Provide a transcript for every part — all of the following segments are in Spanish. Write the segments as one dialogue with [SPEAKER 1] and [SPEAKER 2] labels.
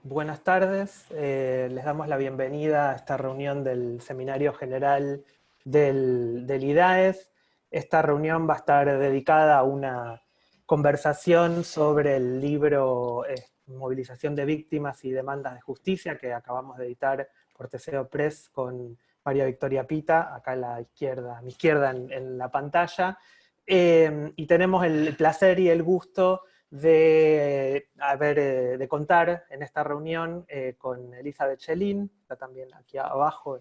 [SPEAKER 1] Buenas tardes. Les damos la bienvenida a esta reunión del Seminario General del IDAES. Esta reunión va a estar dedicada a una conversación sobre el libro Movilización de Víctimas y Demandas de Justicia, que acabamos de editar por Teseo Press con María Victoria Pita, acá a la izquierda, a mi izquierda en la pantalla. Y tenemos el placer y el gusto de contar en esta reunión con Elizabeth Schellin, está también aquí abajo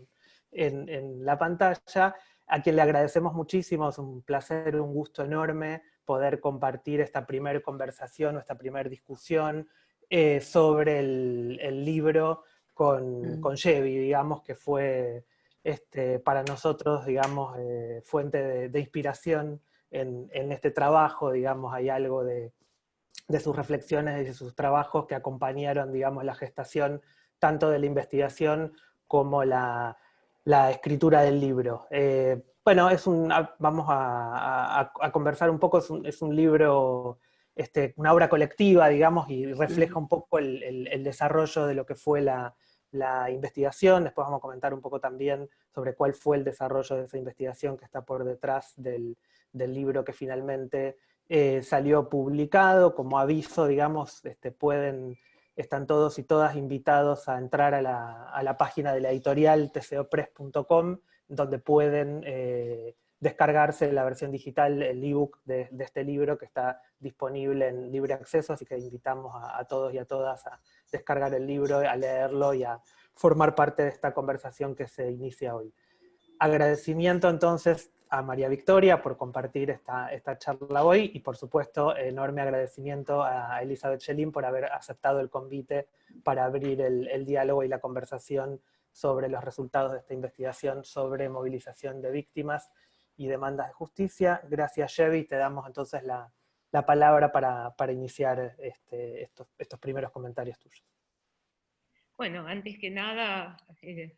[SPEAKER 1] en la pantalla, a quien le agradecemos muchísimo. Es un placer, un gusto enorme poder compartir esta primera conversación, esta primera discusión sobre el libro con Yevi, digamos, que fue para nosotros, digamos, fuente de inspiración en este trabajo. Digamos, hay algo de sus reflexiones y de sus trabajos que acompañaron, digamos, la gestación tanto de la investigación como la escritura del libro. Bueno, vamos a conversar un poco. Es un libro, una obra colectiva, digamos, y refleja un poco el desarrollo de lo que fue la investigación. Después vamos a comentar un poco también sobre cuál fue el desarrollo de esa investigación que está por detrás del libro que finalmente salió publicado. Como aviso, digamos, están todos y todas invitados a entrar a la página de la editorial tseopress.com, donde pueden descargarse la versión digital, el ebook de este libro, que está disponible en libre acceso, así que invitamos a todos y a todas a descargar el libro, a leerlo y a formar parte de esta conversación que se inicia hoy. Agradecimiento entonces a María Victoria por compartir esta charla hoy, y por supuesto enorme agradecimiento a Elizabeth Schellin por haber aceptado el convite para abrir el diálogo y la conversación sobre los resultados de esta investigación sobre movilización de víctimas y demandas de justicia. Gracias, Yevi. Te damos entonces la palabra para iniciar estos primeros comentarios tuyos.
[SPEAKER 2] Bueno, antes que nada,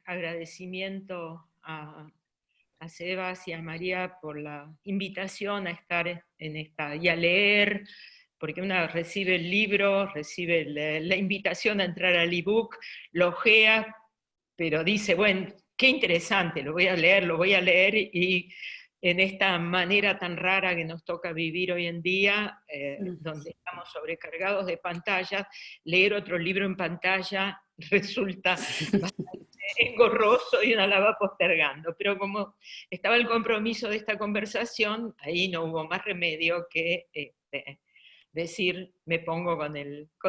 [SPEAKER 2] agradecimiento a Sebas y a María por la invitación a estar en esta y a leer, porque una recibe el libro, recibe la invitación a entrar al ebook, lo ojea, pero dice, bueno, qué interesante, lo voy a leer, y en esta manera tan rara que nos toca vivir hoy en día, donde estamos sobrecargados de pantallas, leer otro libro en pantalla resulta bastante engorroso y uno la va postergando. Pero como estaba el compromiso de esta conversación, ahí no hubo más remedio que decir, me pongo con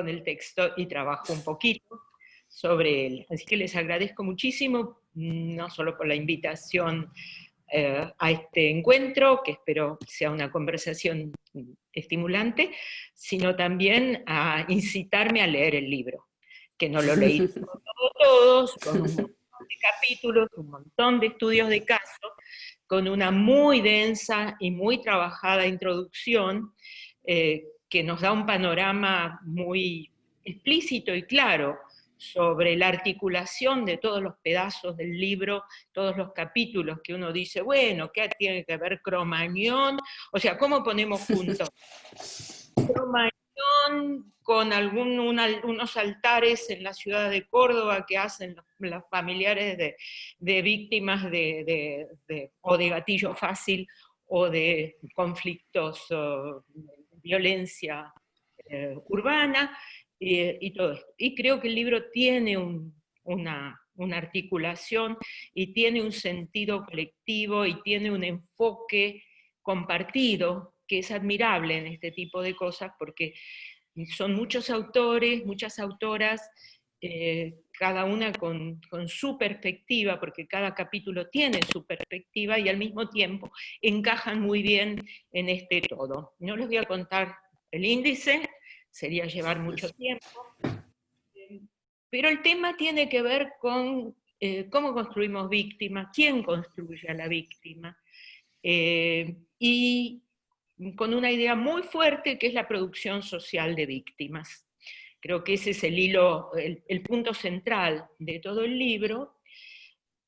[SPEAKER 2] el texto y trabajo un poquito sobre él. Así que les agradezco muchísimo, no solo por la invitación a este encuentro, que espero sea una conversación estimulante, sino también a incitarme a leer el libro, que no lo leí todos, con un montón de capítulos, un montón de estudios de caso, con una muy densa y muy trabajada introducción, que nos da un panorama muy explícito y claro sobre la articulación de todos los pedazos del libro, todos los capítulos que uno dice, bueno, ¿qué tiene que ver Cromañón? O sea, ¿cómo ponemos juntos Cromañón con unos altares en la ciudad de Córdoba que hacen los familiares de víctimas o de gatillo fácil o de conflictos de violencia urbana, y todo esto? Y creo que el libro tiene una articulación y tiene un sentido colectivo y tiene un enfoque compartido que es admirable en este tipo de cosas, porque son muchos autores, muchas autoras, cada una con su perspectiva, porque cada capítulo tiene su perspectiva y al mismo tiempo encajan muy bien en este todo. No les voy a contar el índice, sería llevar mucho tiempo, pero el tema tiene que ver con cómo construimos víctimas, quién construye a la víctima, y con una idea muy fuerte que es la producción social de víctimas. Creo que ese es el hilo, el punto central de todo el libro,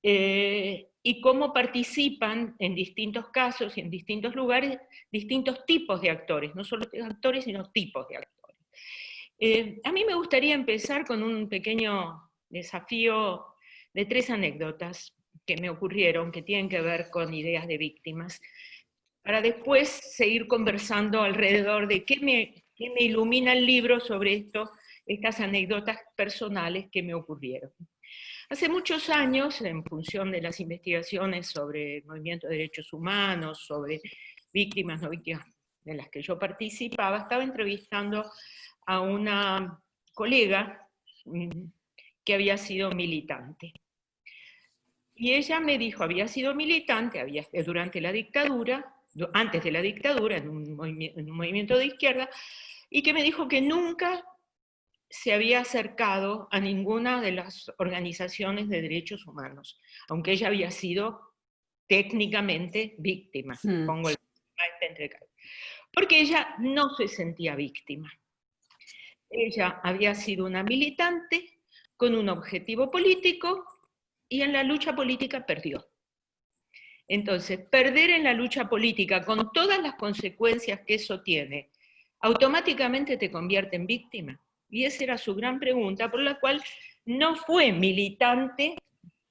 [SPEAKER 2] y cómo participan en distintos casos y en distintos lugares distintos tipos de actores, no solo actores, sino tipos de actores. A mí me gustaría empezar con un pequeño desafío de 3 anécdotas que me ocurrieron, que tienen que ver con ideas de víctimas, para después seguir conversando alrededor de qué me ilumina el libro sobre esto, estas anécdotas personales que me ocurrieron. Hace muchos años, en función de las investigaciones sobre el movimiento de derechos humanos, sobre víctimas, no víctimas de las que yo participaba, estaba entrevistando a una colega que había sido militante. Y ella me dijo, había sido militante durante la dictadura, antes de la dictadura, en un movimiento de izquierda, y que me dijo que nunca se había acercado a ninguna de las organizaciones de derechos humanos, aunque ella había sido técnicamente víctima. Pongo el porque ella no se sentía víctima. Ella había sido una militante con un objetivo político y en la lucha política perdió. Entonces, perder en la lucha política con todas las consecuencias que eso tiene, automáticamente te convierte en víctima. Y esa era su gran pregunta, por la cual no fue militante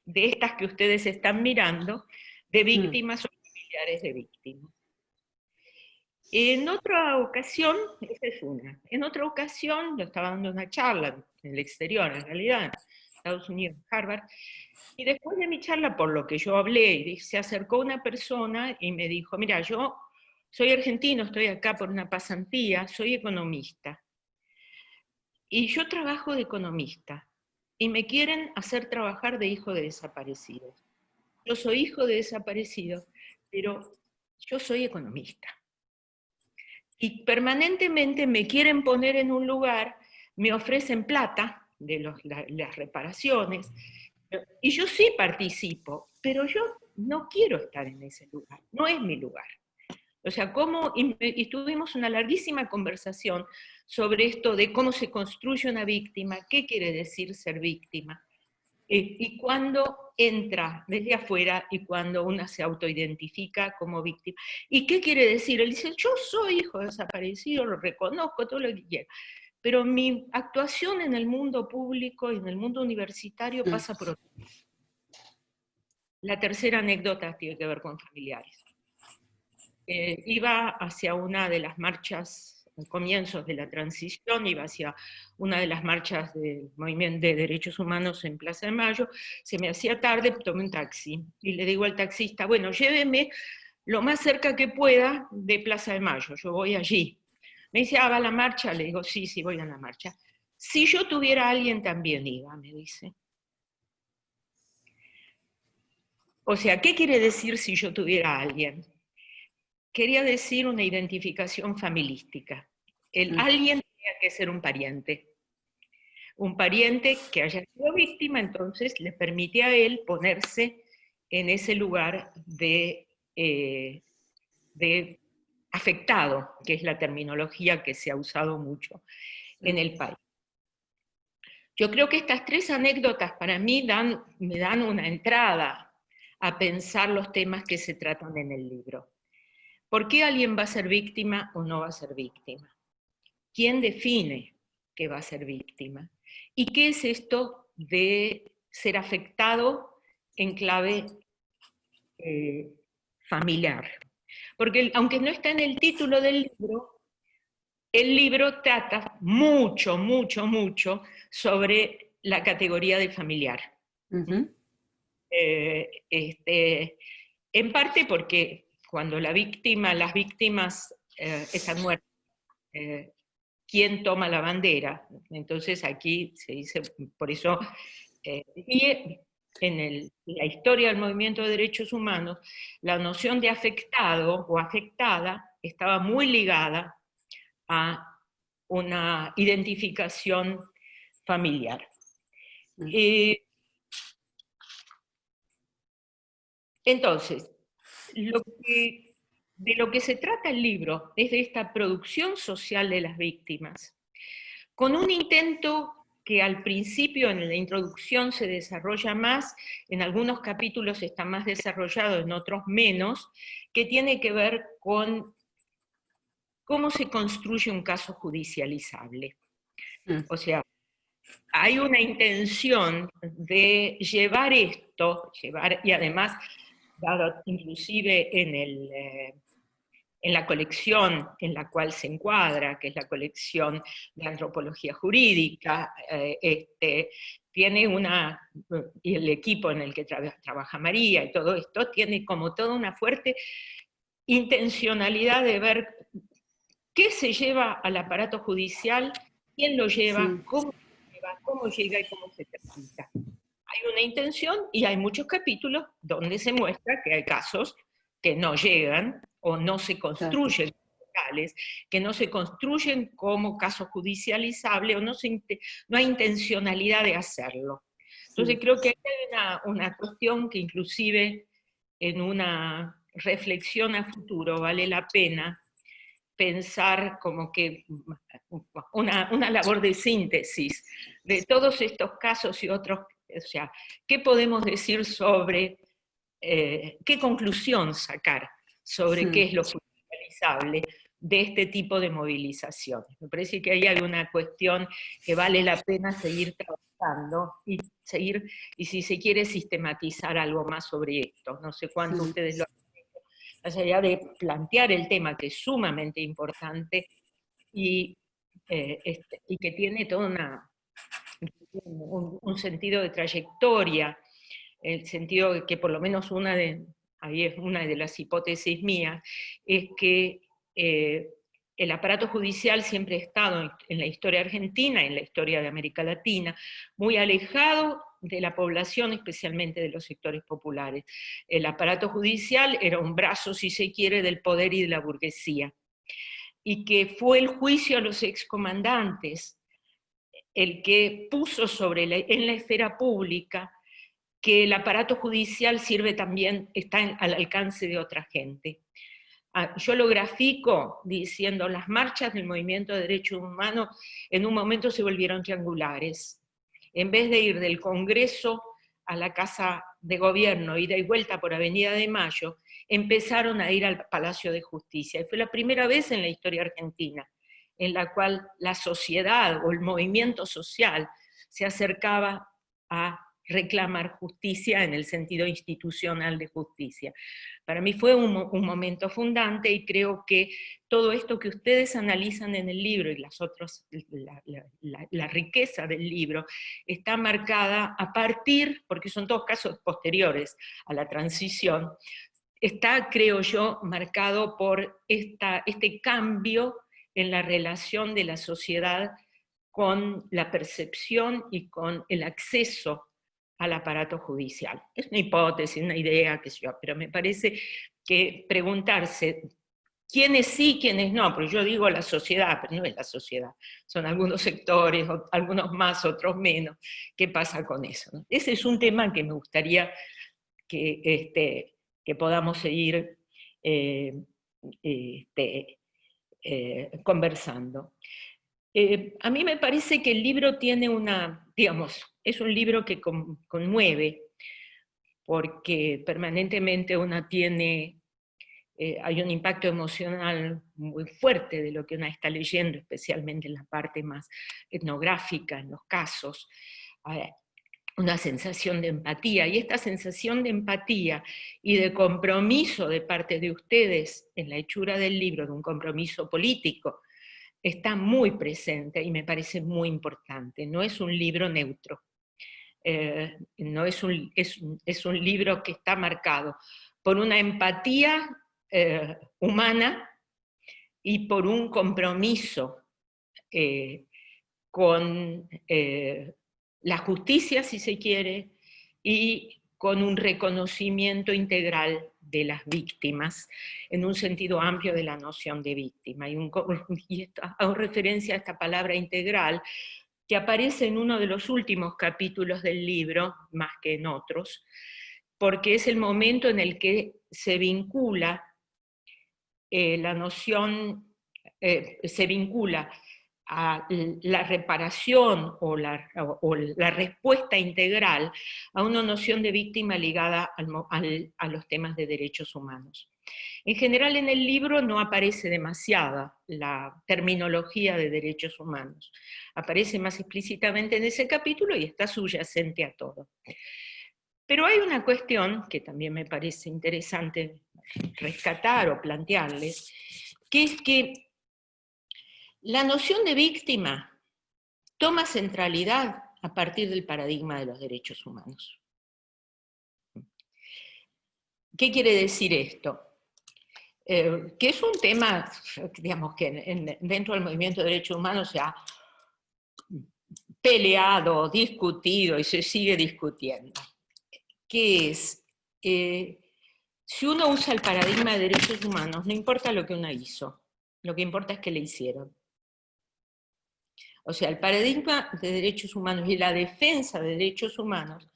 [SPEAKER 2] de estas que ustedes están mirando, de víctimas o familiares de víctimas. En otra ocasión, esa es una, en otra ocasión yo estaba dando una charla en el exterior, en realidad, en Estados Unidos, en Harvard, y después de mi charla, por lo que yo hablé, se acercó una persona y me dijo, mira, yo soy argentino, estoy acá por una pasantía, soy economista, y yo trabajo de economista, y me quieren hacer trabajar de hijo de desaparecido. Yo soy hijo de desaparecido, pero yo soy economista. Y permanentemente me quieren poner en un lugar, me ofrecen plata de las reparaciones, y yo sí participo, pero yo no quiero estar en ese lugar, no es mi lugar. O sea, y tuvimos una larguísima conversación sobre esto de cómo se construye una víctima, qué quiere decir ser víctima, y cuándo entra desde afuera y cuando una se autoidentifica como víctima. ¿Y qué quiere decir? Él dice, yo soy hijo desaparecido, lo reconozco, todo lo que quiera, pero mi actuación en el mundo público y en el mundo universitario pasa por otro. La tercera anécdota tiene que ver con familiares. Iba hacia una de las marchas, comienzos de la transición, iba hacia una de las marchas del movimiento de derechos humanos en Plaza de Mayo, se me hacía tarde, tomé un taxi, y le digo al taxista, bueno, lléveme lo más cerca que pueda de Plaza de Mayo, yo voy allí. Me dice, ¿va a la marcha? Le digo, sí, voy a la marcha. Si yo tuviera a alguien también iba, me dice. O sea, ¿qué quiere decir si yo tuviera a alguien? Quería decir una identificación familistica. El alguien tenía que ser un pariente que haya sido víctima, entonces le permite a él ponerse en ese lugar de afectado, que es la terminología que se ha usado mucho en el país. Yo creo que estas 3 anécdotas para mí me dan una entrada a pensar los temas que se tratan en el libro. ¿Por qué alguien va a ser víctima o no va a ser víctima? ¿Quién define que va a ser víctima? ¿Y qué es esto de ser afectado en clave familiar? Porque aunque no está en el título del libro, el libro trata mucho, mucho, mucho sobre la categoría de familiar. En parte porque cuando las víctimas están muertas, ¿quién toma la bandera? Entonces aquí se dice, por eso, y en la historia del movimiento de derechos humanos, la noción de afectado o afectada estaba muy ligada a una identificación familiar. Entonces, de lo que se trata el libro es de esta producción social de las víctimas, con un intento que al principio en la introducción se desarrolla más, en algunos capítulos está más desarrollado, en otros menos, que tiene que ver con cómo se construye un caso judicializable. O sea, hay una intención de llevar esto, y además, dado inclusive en la colección en la cual se encuadra, que es la colección de antropología jurídica, tiene y el equipo en el que trabaja María y todo esto, tiene como toda una fuerte intencionalidad de ver qué se lleva al aparato judicial, quién lo lleva,
[SPEAKER 3] Sí.
[SPEAKER 2] cómo llega y cómo se tramita. Hay una intención y hay muchos capítulos donde se muestra que hay casos que no llegan o no se construyen locales, que no se construyen como caso judicializable o no hay intencionalidad de hacerlo. Entonces creo que hay una cuestión que inclusive en una reflexión a futuro vale la pena pensar como que una labor de síntesis de todos estos casos y otros, o sea, ¿qué podemos decir sobre, qué conclusión sacar sobre qué es lo judicializable de este tipo de movilizaciones? Me parece que ahí hay una cuestión que vale la pena seguir trabajando y si se quiere, sistematizar algo más sobre esto. No sé cuánto ustedes lo más allá de plantear el tema, que es sumamente importante y que tiene todo un sentido de trayectoria, el sentido de que por lo menos ahí es una de las hipótesis mías, es que el aparato judicial siempre ha estado en la historia argentina, en la historia de América Latina, muy alejado de la población, especialmente de los sectores populares. El aparato judicial era un brazo, si se quiere, del poder y de la burguesía, y que fue el juicio a los excomandantes el que puso en la esfera pública que el aparato judicial sirve también, está al alcance de otra gente. Yo lo grafico diciendo, las marchas del movimiento de derechos humanos en un momento se volvieron triangulares. En vez de ir del Congreso a la Casa de Gobierno, ida y vuelta por Avenida de Mayo, empezaron a ir al Palacio de Justicia. Y fue la primera vez en la historia argentina en la cual la sociedad o el movimiento social se acercaba a reclamar justicia en el sentido institucional de justicia. Para mí fue un momento fundante y creo que todo esto que ustedes analizan en el libro y la riqueza del libro está marcada a partir, porque son todos casos posteriores a la transición, está, creo yo, marcado por este cambio en la relación de la sociedad con la percepción y con el acceso al aparato judicial. Es una hipótesis, una idea, qué sé yo, pero me parece que preguntarse quiénes sí, quiénes no, porque yo digo la sociedad, pero no es la sociedad, son algunos sectores, algunos más, otros menos, ¿qué pasa con eso? ¿No? Ese es un tema que me gustaría que podamos seguir conversando. A mí me parece que el libro tiene es un libro que conmueve, porque permanentemente hay un impacto emocional muy fuerte de lo que uno está leyendo, especialmente en la parte más etnográfica, en los casos, una sensación de empatía, y esta sensación de empatía y de compromiso de parte de ustedes en la hechura del libro, de un compromiso político, está muy presente y me parece muy importante. No es un libro neutro, no es un libro que está marcado por una empatía humana y por un compromiso con la justicia, si se quiere, y con un reconocimiento integral de las víctimas, en un sentido amplio de la noción de víctima. Y hago referencia a esta palabra integral, que aparece en uno de los últimos capítulos del libro, más que en otros, porque es el momento en el que se vincula la noción, se vincula a la reparación o la respuesta integral a una noción de víctima ligada a los temas de derechos humanos. En general en el libro no aparece demasiada la terminología de derechos humanos. Aparece más explícitamente en ese capítulo y está subyacente a todo. Pero hay una cuestión que también me parece interesante rescatar o plantearles, que es que la noción de víctima toma centralidad a partir del paradigma de los derechos humanos. ¿Qué quiere decir esto? Que es un tema, digamos, que dentro del movimiento de derechos humanos se ha peleado, discutido y se sigue discutiendo. Que es, si uno usa el paradigma de derechos humanos, no importa lo que uno hizo, lo que importa es que le hicieron. O sea, el paradigma de derechos humanos y la defensa de derechos humanos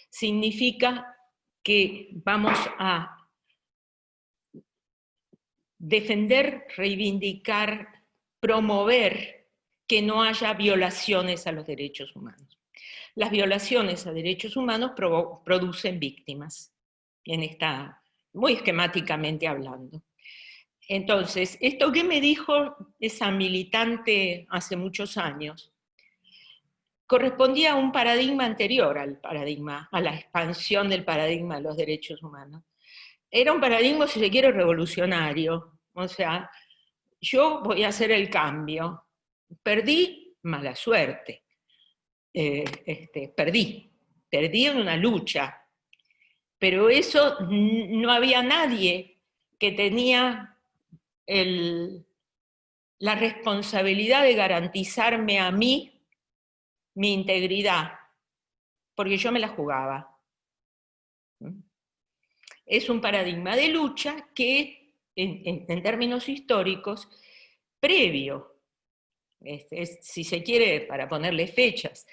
[SPEAKER 2] significa que vamos a defender, reivindicar, promover que no haya violaciones a los derechos humanos. Las violaciones a derechos humanos producen víctimas, muy esquemáticamente hablando. Entonces, esto que me dijo esa militante hace muchos años, correspondía a un paradigma anterior a la expansión del paradigma de los derechos humanos. Era un paradigma, si se quiere, revolucionario. O sea, yo voy a hacer el cambio. Perdí, mala suerte. Perdí en una lucha. Pero eso no había nadie que tenía la responsabilidad de garantizarme a mí mi integridad, porque yo me la jugaba. Es un paradigma de lucha que, en términos históricos, previo, si se quiere, para ponerle fechas,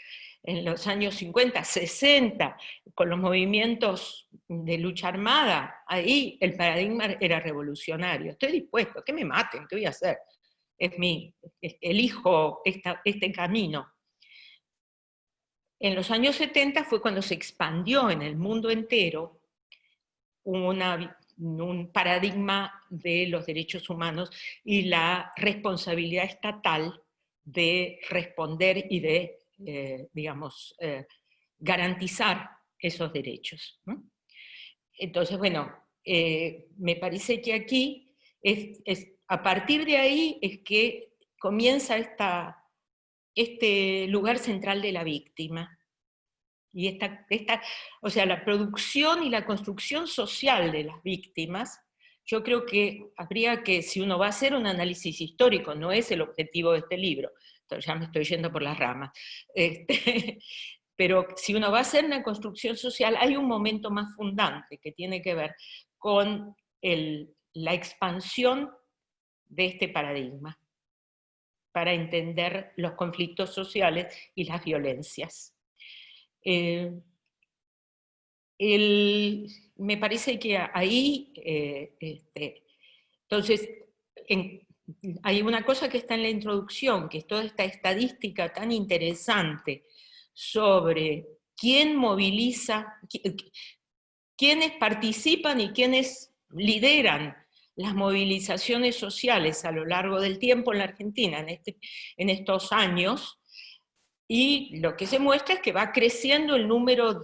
[SPEAKER 2] en los años 50, 60, con los movimientos de lucha armada, ahí el paradigma era revolucionario. Estoy dispuesto, que me maten, ¿qué voy a hacer? Elijo este camino. En los años 70 fue cuando se expandió en el mundo entero un paradigma de los derechos humanos y la responsabilidad estatal de responder y de, garantizar esos derechos, ¿no? Entonces, bueno, me parece que aquí, a partir de ahí es que comienza este lugar central de la víctima. Y o sea, la producción y la construcción social de las víctimas, yo creo que habría que, si uno va a hacer un análisis histórico, no es el objetivo de este libro, entonces ya me estoy yendo por las ramas, pero si uno va a hacer una construcción social, hay un momento más fundante que tiene que ver con la expansión de este paradigma para entender los conflictos sociales y las violencias. Me parece que ahí, entonces, hay una cosa que está en la introducción, que es toda esta estadística tan interesante sobre quién moviliza, quiénes participan y quiénes lideran las movilizaciones sociales a lo largo del tiempo en la Argentina, en estos años, y lo que se muestra es que va creciendo el número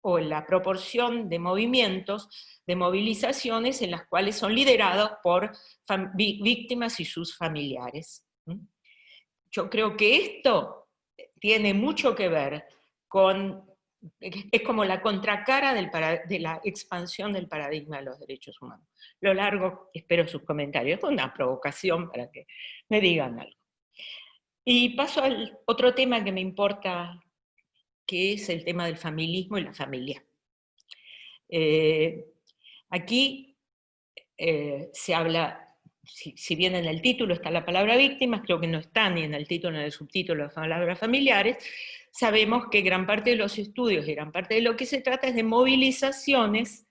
[SPEAKER 2] o la proporción de movimientos, de movilizaciones en las cuales son liderados por víctimas y sus familiares. Yo creo que esto tiene mucho que ver con, es como la contracara de la expansión del paradigma de los derechos humanos. Lo largo, espero sus comentarios, es una provocación para que me digan algo. Y paso al otro tema que me importa, que es el tema del familismo y la familia. Aquí se habla, si bien en el título está la palabra víctimas, creo que no está ni en el título ni en el subtítulo las palabras familiares, sabemos que gran parte de los estudios y gran parte de lo que se trata es de movilizaciones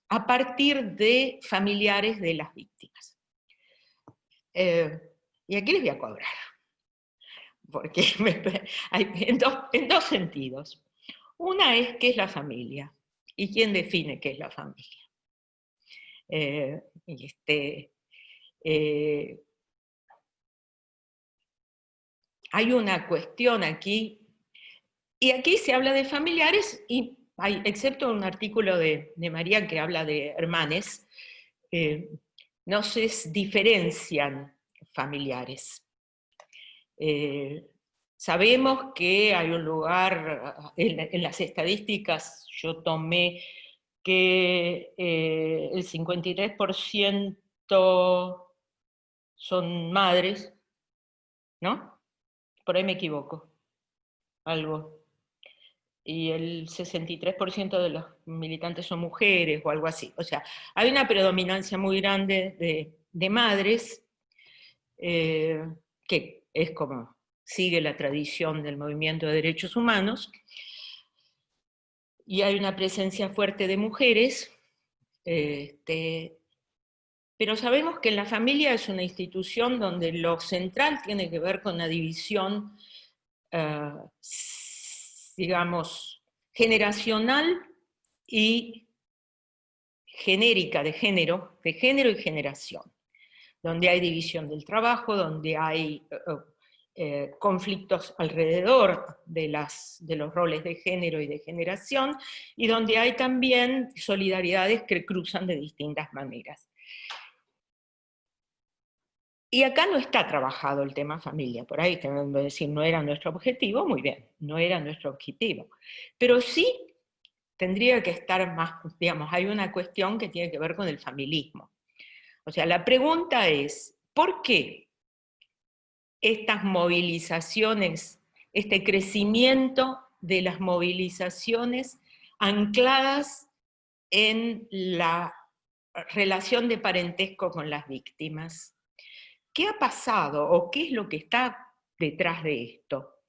[SPEAKER 2] a partir de familiares de las víctimas. Y aquí les voy a cobrar, porque en dos sentidos. Una es qué es la familia, y quién define qué es la familia. Hay una cuestión aquí, y aquí se habla de familiares, y hay, excepto un artículo de María que habla de hermanes, no se diferencian familiares. Sabemos que hay un lugar, en las estadísticas yo tomé que el 53% son madres, ¿no? Por ahí me equivoco, algo. Y el 63% de los militantes son mujeres o algo así. O sea, hay una predominancia muy grande de madres, que es como sigue la tradición del movimiento de derechos humanos, y hay una presencia fuerte de mujeres, pero sabemos que la familia es una institución donde lo central tiene que ver con la división, digamos, generacional y genérica de género y generación, donde hay división del trabajo, donde hay conflictos alrededor de los roles de género y de generación, y donde hay también solidaridades que cruzan de distintas maneras. Y acá no está trabajado el tema familia, por ahí tengo que decir, no era nuestro objetivo, muy bien, no era nuestro objetivo. Pero sí tendría que estar más, digamos, hay una cuestión que tiene que ver con el familismo. O sea, la pregunta es, ¿por qué estas movilizaciones, este crecimiento de las movilizaciones ancladas en la relación de parentesco con las víctimas? ¿Qué ha pasado o qué es lo que está detrás de esto?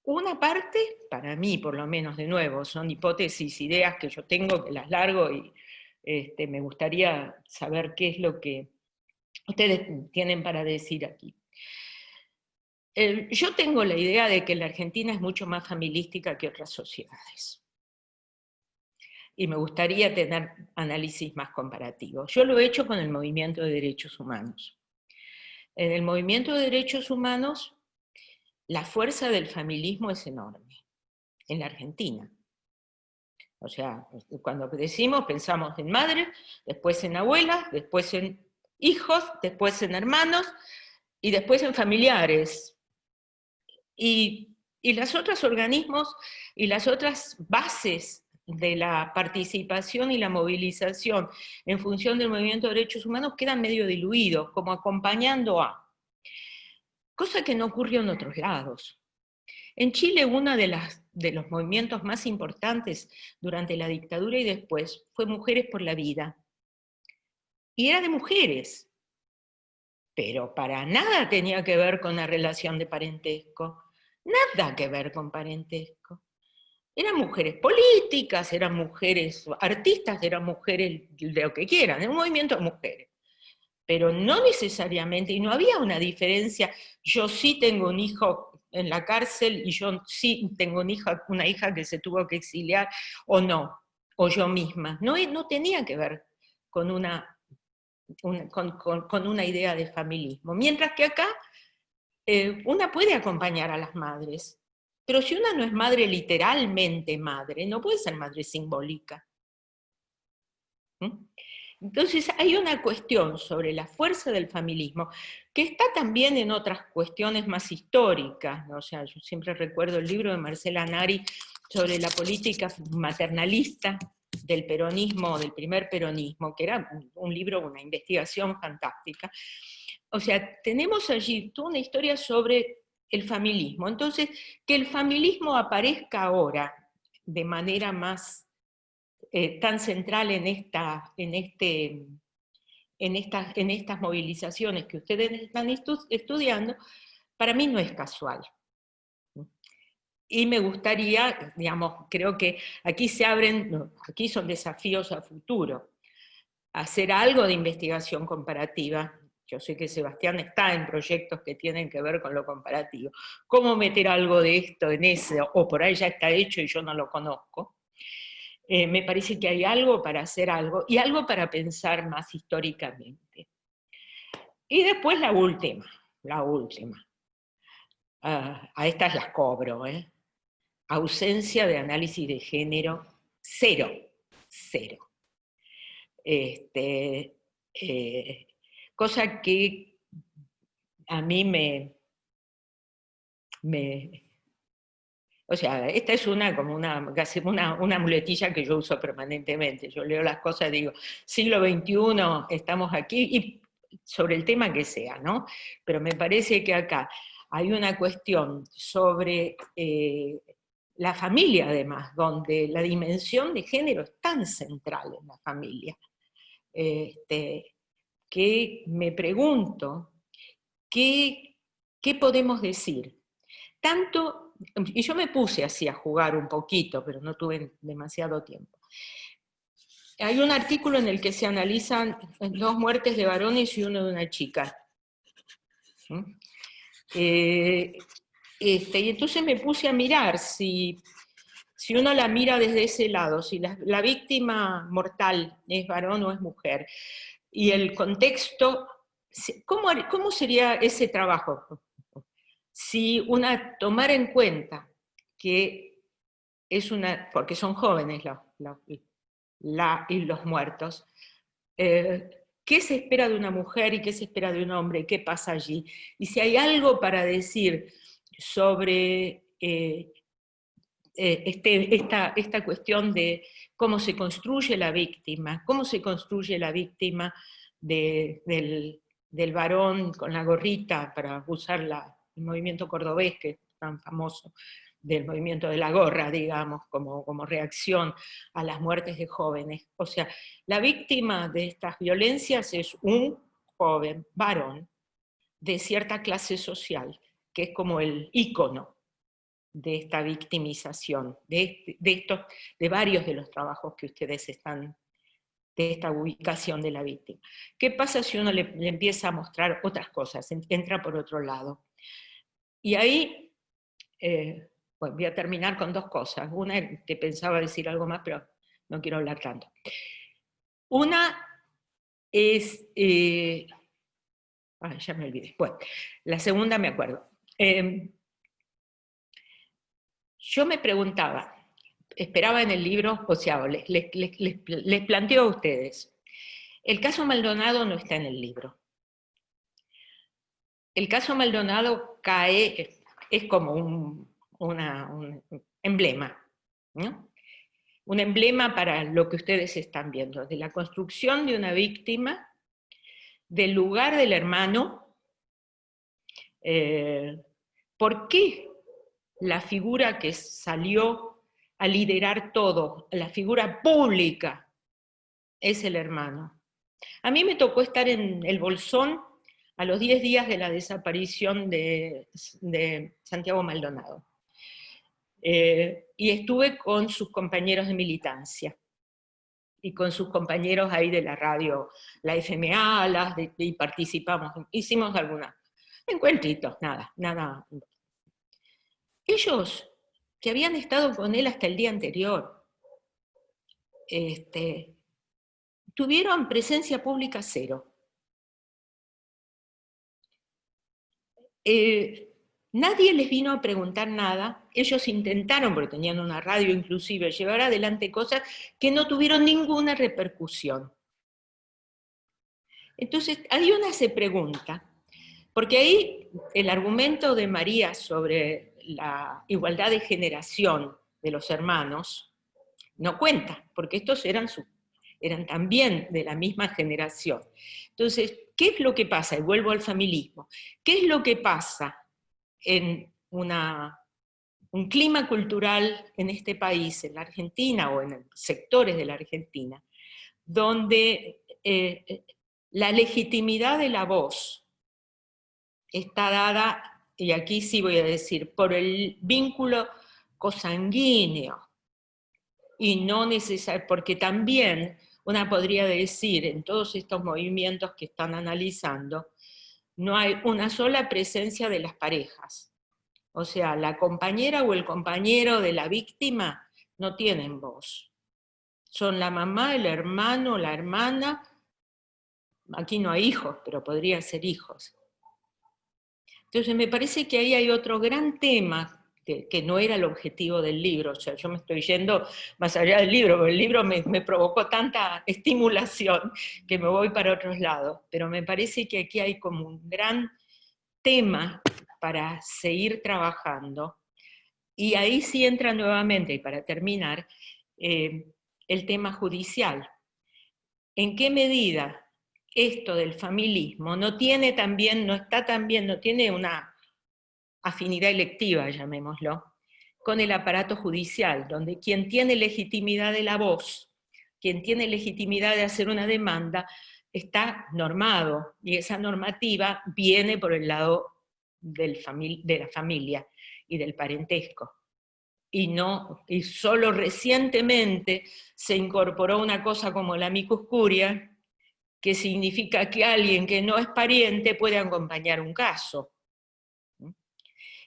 [SPEAKER 2] Una parte, para mí por lo menos, de nuevo, son hipótesis, ideas que yo tengo, que las largo, y me gustaría saber qué es lo que ustedes tienen para decir aquí. Yo tengo la idea de que la Argentina es mucho más familistica que otras sociedades. Y me gustaría tener análisis más comparativos. Yo lo he hecho con el movimiento de derechos humanos. En el movimiento de derechos humanos, la fuerza del familismo es enorme, en la Argentina. O sea, cuando decimos, pensamos en madres, después en abuelas, después en hijos, después en hermanos, y después en familiares. Y los otros organismos y las otras bases de la participación y la movilización en función del movimiento de derechos humanos quedan medio diluidos, como acompañando a. Cosa que no ocurrió en otros lados. En Chile uno de los movimientos más importantes durante la dictadura y después fue Mujeres por la Vida. Y era de mujeres, pero para nada tenía que ver con la relación de parentesco. Nada que ver con parentesco. Eran mujeres políticas, eran mujeres artistas, eran mujeres de lo que quieran, era un movimiento de mujeres. Pero no necesariamente, y no había una diferencia, yo sí tengo un hijo en la cárcel y yo sí tengo una hija que se tuvo que exiliar, o no, o yo misma. No tenía que ver con una idea de familismo. Mientras que acá una puede acompañar a las madres, pero si una no es madre literalmente madre, no puede ser madre simbólica. Entonces hay una cuestión sobre la fuerza del familismo que está también en otras cuestiones más históricas, ¿no? O sea, yo siempre recuerdo el libro de Marcela Nari sobre la política maternalista del peronismo, del primer peronismo, que era un libro, una investigación fantástica. O sea, tenemos allí toda una historia sobre el familismo. Entonces, que el familismo aparezca ahora de manera más tan central en estas movilizaciones que ustedes están estudiando, para mí no es casual. Y me gustaría, digamos, creo que aquí aquí son desafíos a futuro, hacer algo de investigación comparativa. Yo sé que Sebastián está en proyectos que tienen que ver con lo comparativo. ¿Cómo meter algo de esto en ese? O por ahí ya está hecho y yo no lo conozco. Me parece que hay algo para hacer algo, y algo para pensar más históricamente. Y después la última. A estas las cobro, ausencia de análisis de género, cero. Cosa que a mí o sea, esta es casi una muletilla que yo uso permanentemente. Yo leo las cosas y digo, siglo XXI, estamos aquí, y sobre el tema que sea, ¿no? Pero me parece que acá hay una cuestión sobre la familia, además, donde la dimensión de género es tan central en la familia, que me pregunto, ¿qué podemos decir? Tanto, y yo me puse así a jugar un poquito, pero no tuve demasiado tiempo. Hay un artículo en el que se analizan 2 muertes de varones y uno de una chica. Y entonces me puse a mirar si uno la mira desde ese lado, si la víctima mortal es varón o es mujer, y el contexto, ¿cómo sería ese trabajo? Si una tomara en cuenta que porque son jóvenes y los muertos, ¿qué se espera de una mujer y qué se espera de un hombre? ¿Qué pasa allí? Y si hay algo para decir sobre esta cuestión de cómo se construye la víctima del varón con la gorrita, para usar el movimiento cordobés, que es tan famoso, del movimiento de la gorra, digamos, como reacción a las muertes de jóvenes. O sea, la víctima de estas violencias es un joven varón de cierta clase social, que es como el ícono de esta victimización, de varios de los trabajos que ustedes están, de esta ubicación de la víctima. ¿Qué pasa si uno le empieza a mostrar otras cosas, entra por otro lado? Y ahí, bueno, voy a terminar con 2 cosas. Una, que pensaba decir algo más, pero no quiero hablar tanto. Una es, ya me olvidé. Bueno, la segunda me acuerdo. Yo me preguntaba, esperaba en el libro, o sea, les planteo a ustedes, el caso Maldonado no está en el libro. El caso Maldonado es como un emblema, ¿no? Un emblema para lo que ustedes están viendo, de la construcción de una víctima, del lugar del hermano. ¿Por qué la figura que salió a liderar todo, la figura pública, es el hermano? A mí me tocó estar en el Bolsón a los 10 días de la desaparición de Santiago Maldonado. Y estuve con sus compañeros de militancia, y con sus compañeros ahí de la radio, la FMA, y participamos, hicimos algunos encuentritos, nada. Ellos, que habían estado con él hasta el día anterior, tuvieron presencia pública cero. Nadie les vino a preguntar nada. Ellos intentaron, porque tenían una radio inclusive, llevar adelante cosas que no tuvieron ninguna repercusión. Entonces, ahí una se pregunta, porque ahí el argumento de María sobre la igualdad de generación de los hermanos no cuenta, porque estos eran también de la misma generación. Entonces, ¿qué es lo que pasa? Y vuelvo al familismo. ¿Qué es lo que pasa en un clima cultural en este país, en la Argentina, o en sectores de la Argentina, donde la legitimidad de la voz está dada, y aquí sí voy a decir, por el vínculo cosanguíneo, y no necesariamente, porque también una podría decir, en todos estos movimientos que están analizando, no hay una sola presencia de las parejas. O sea, la compañera o el compañero de la víctima no tienen voz. son la mamá, el hermano, la hermana. Aquí no hay hijos, pero podrían ser hijos. Entonces me parece que ahí hay otro gran tema que no era el objetivo del libro. O sea, yo me estoy yendo más allá del libro, porque el libro me provocó tanta estimulación que me voy para otros lados. Pero me parece que aquí hay como un gran tema para seguir trabajando. Y ahí sí entra nuevamente, y para terminar, el tema judicial. ¿En qué medida esto del familismo no tiene también, no tiene una afinidad electiva, llamémoslo, con el aparato judicial, donde quien tiene legitimidad de la voz, quien tiene legitimidad de hacer una demanda, está normado, y esa normativa viene por el lado de la familia y del parentesco. Y solo recientemente se incorporó una cosa como la amicus curia, que significa que alguien que no es pariente puede acompañar un caso.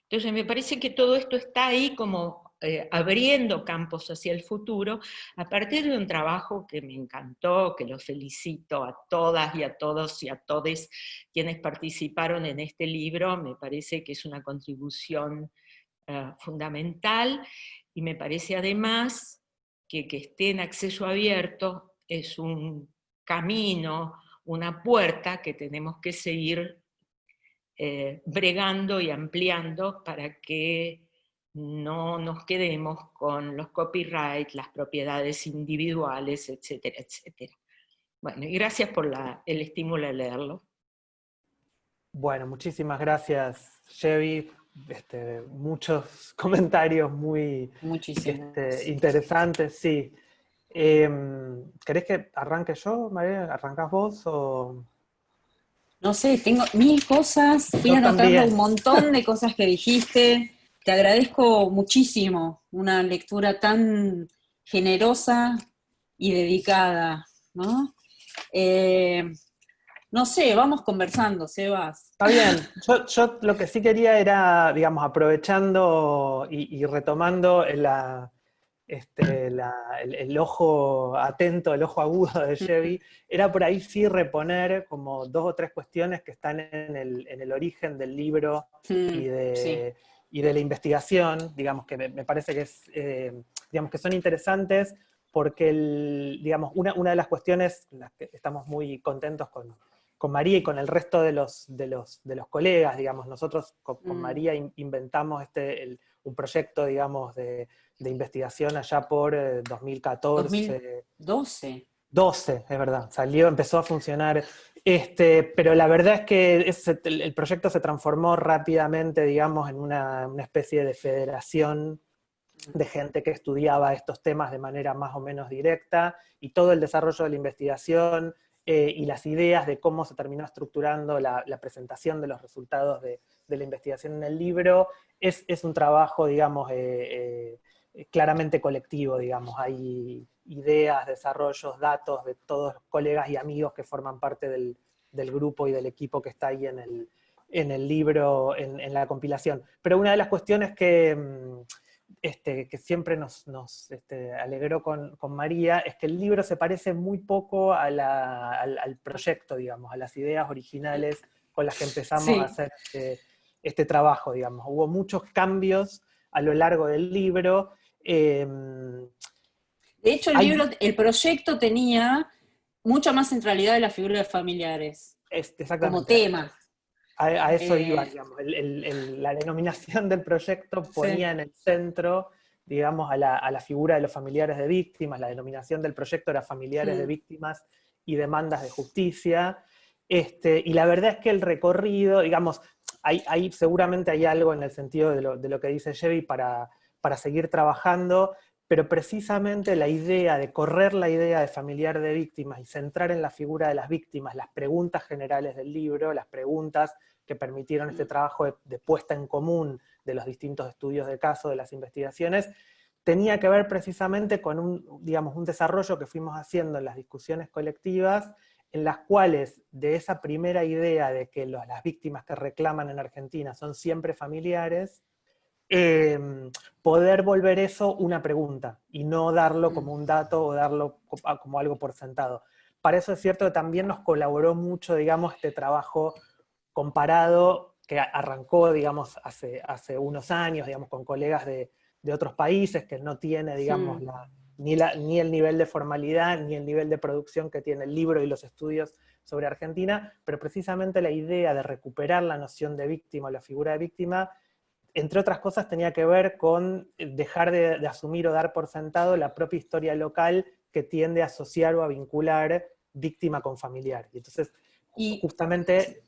[SPEAKER 2] Entonces me parece que todo esto está ahí como abriendo campos hacia el futuro, a partir de un trabajo que me encantó, que los felicito a todas y a todos y a todes quienes participaron en este libro. Me parece que es una contribución fundamental, y me parece además que esté en acceso abierto es un camino, una puerta que tenemos que seguir bregando y ampliando para que no nos quedemos con los copyright, las propiedades individuales, etcétera, etcétera. Bueno, y gracias por el estímulo de leerlo.
[SPEAKER 1] Bueno, muchísimas gracias, Chevy. Muchos comentarios muy interesantes, sí. ¿Querés que arranque yo, María? ¿Arrancás vos o...?
[SPEAKER 3] No sé, tengo 1000 cosas, fui anotando un montón de cosas que dijiste. Te agradezco muchísimo una lectura tan generosa y dedicada, ¿no? No sé, vamos conversando, Sebas.
[SPEAKER 1] Está bien, yo lo que sí quería era, digamos, aprovechando y retomando el ojo atento, el ojo agudo de Chevy, era por ahí sí reponer como 2 o 3 cuestiones que están en el origen del libro y de la investigación, digamos, que me parece que digamos, que son interesantes, porque digamos, una de las cuestiones en las que estamos muy contentos con María y con el resto de los colegas, digamos, nosotros con María inventamos un proyecto, digamos, de investigación allá por 2014.
[SPEAKER 3] 2012.
[SPEAKER 1] 12, es verdad, empezó a funcionar. Pero la verdad es que el proyecto se transformó rápidamente, digamos, en una especie de federación de gente que estudiaba estos temas de manera más o menos directa, y todo el desarrollo de la investigación y las ideas de cómo se terminó estructurando la presentación de los resultados de la investigación en el libro es un trabajo, digamos, claramente colectivo, digamos. Hay ideas, desarrollos, datos de todos los colegas y amigos que forman parte del grupo y del equipo que está ahí en el libro, en la compilación. Pero una de las cuestiones que siempre nos alegró con María, es que el libro se parece muy poco al proyecto, digamos, a las ideas originales con las que empezamos a hacer este trabajo, digamos. Hubo muchos cambios a lo largo del libro.
[SPEAKER 3] De hecho, el proyecto tenía mucha más centralidad de la figura de familiares, como tema.
[SPEAKER 1] A eso iba, digamos. La denominación del proyecto ponía en el centro, digamos, a la figura de los familiares de víctimas. La denominación del proyecto era familiares de víctimas y demandas de justicia. Y la verdad es que el recorrido, digamos, seguramente hay algo en el sentido de lo que dice Chevy para seguir trabajando, pero precisamente la idea de correr la idea de familiar de víctimas y centrar en la figura de las víctimas las preguntas generales del libro, las preguntas que permitieron este trabajo de puesta en común de los distintos estudios de caso, de las investigaciones, tenía que ver precisamente con un desarrollo que fuimos haciendo en las discusiones colectivas, en las cuales de esa primera idea de que las víctimas que reclaman en Argentina son siempre familiares, poder volver eso una pregunta y no darlo como un dato o darlo como algo por sentado. Para eso es cierto que también nos colaboró mucho, digamos, este trabajo comparado que arrancó, digamos, hace unos años, digamos, con colegas de otros países, que no tiene, digamos, ni el nivel de formalidad, ni el nivel de producción que tiene el libro y los estudios sobre Argentina, pero precisamente la idea de recuperar la noción de víctima, la figura de víctima, entre otras cosas tenía que ver con dejar de asumir o dar por sentado la propia historia local que tiende a asociar o a vincular víctima con familiar. Y entonces, justamente,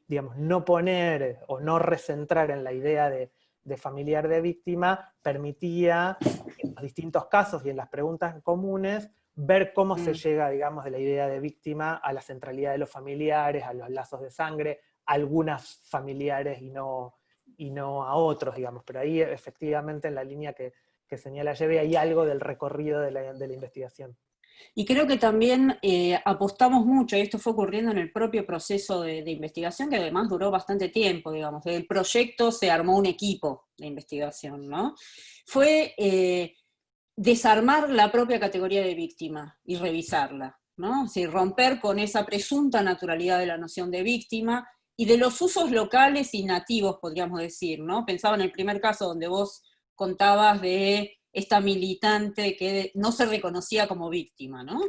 [SPEAKER 1] digamos, no poner o no recentrar en la idea de familiar de víctima permitía, en los distintos casos y en las preguntas comunes, ver cómo se llega, digamos, de la idea de víctima a la centralidad de los familiares, a los lazos de sangre, a algunas familiares y no a otros, digamos. Pero ahí, efectivamente, en la línea que señala Lleve, hay algo del recorrido de la investigación.
[SPEAKER 3] Y creo que también apostamos mucho, y esto fue ocurriendo en el propio proceso de investigación, que además duró bastante tiempo, digamos. Del proyecto se armó un equipo de investigación, ¿no? Fue desarmar la propia categoría de víctima y revisarla, ¿no? Es decir, romper con esa presunta naturalidad de la noción de víctima y de los usos locales y nativos, podríamos decir, ¿no? Pensaba en el primer caso donde vos contabas de esta militante que no se reconocía como víctima, ¿no?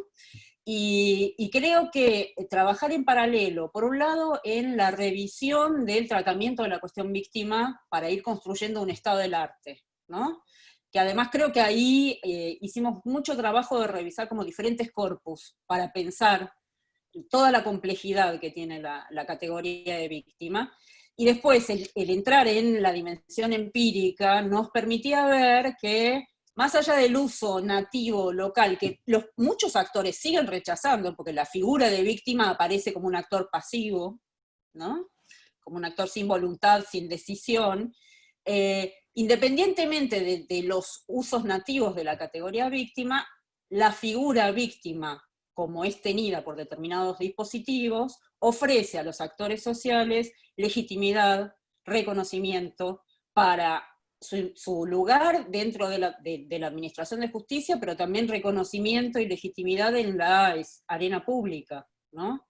[SPEAKER 3] Y creo que trabajar en paralelo, por un lado, en la revisión del tratamiento de la cuestión víctima para ir construyendo un estado del arte, ¿no? Que además creo que ahí hicimos mucho trabajo de revisar como diferentes corpus para pensar toda la complejidad que tiene la categoría de víctima. Y después el entrar en la dimensión empírica nos permitía ver que, más allá del uso nativo, local, que muchos actores siguen rechazando, porque la figura de víctima aparece como un actor pasivo, ¿no? Como un actor sin voluntad, sin decisión, independientemente de los usos nativos de la categoría víctima, la figura víctima, como es tenida por determinados dispositivos, ofrece a los actores sociales legitimidad, reconocimiento para su lugar dentro de la administración de justicia, pero también reconocimiento y legitimidad en la arena pública, ¿no?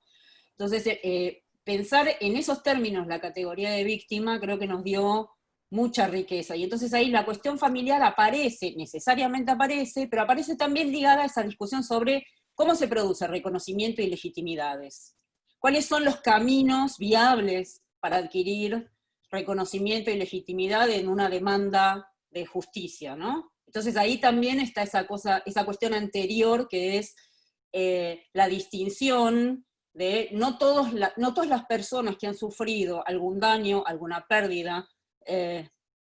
[SPEAKER 3] Entonces, pensar en esos términos la categoría de víctima creo que nos dio mucha riqueza. Y entonces ahí la cuestión familiar aparece, necesariamente aparece, pero aparece también ligada a esa discusión sobre cómo se produce reconocimiento y legitimidades. ¿Cuáles son los caminos viables para adquirir reconocimiento y legitimidad en una demanda de justicia, ¿no? Entonces ahí también está esa cuestión anterior que es la distinción de no todas las personas que han sufrido algún daño, alguna pérdida,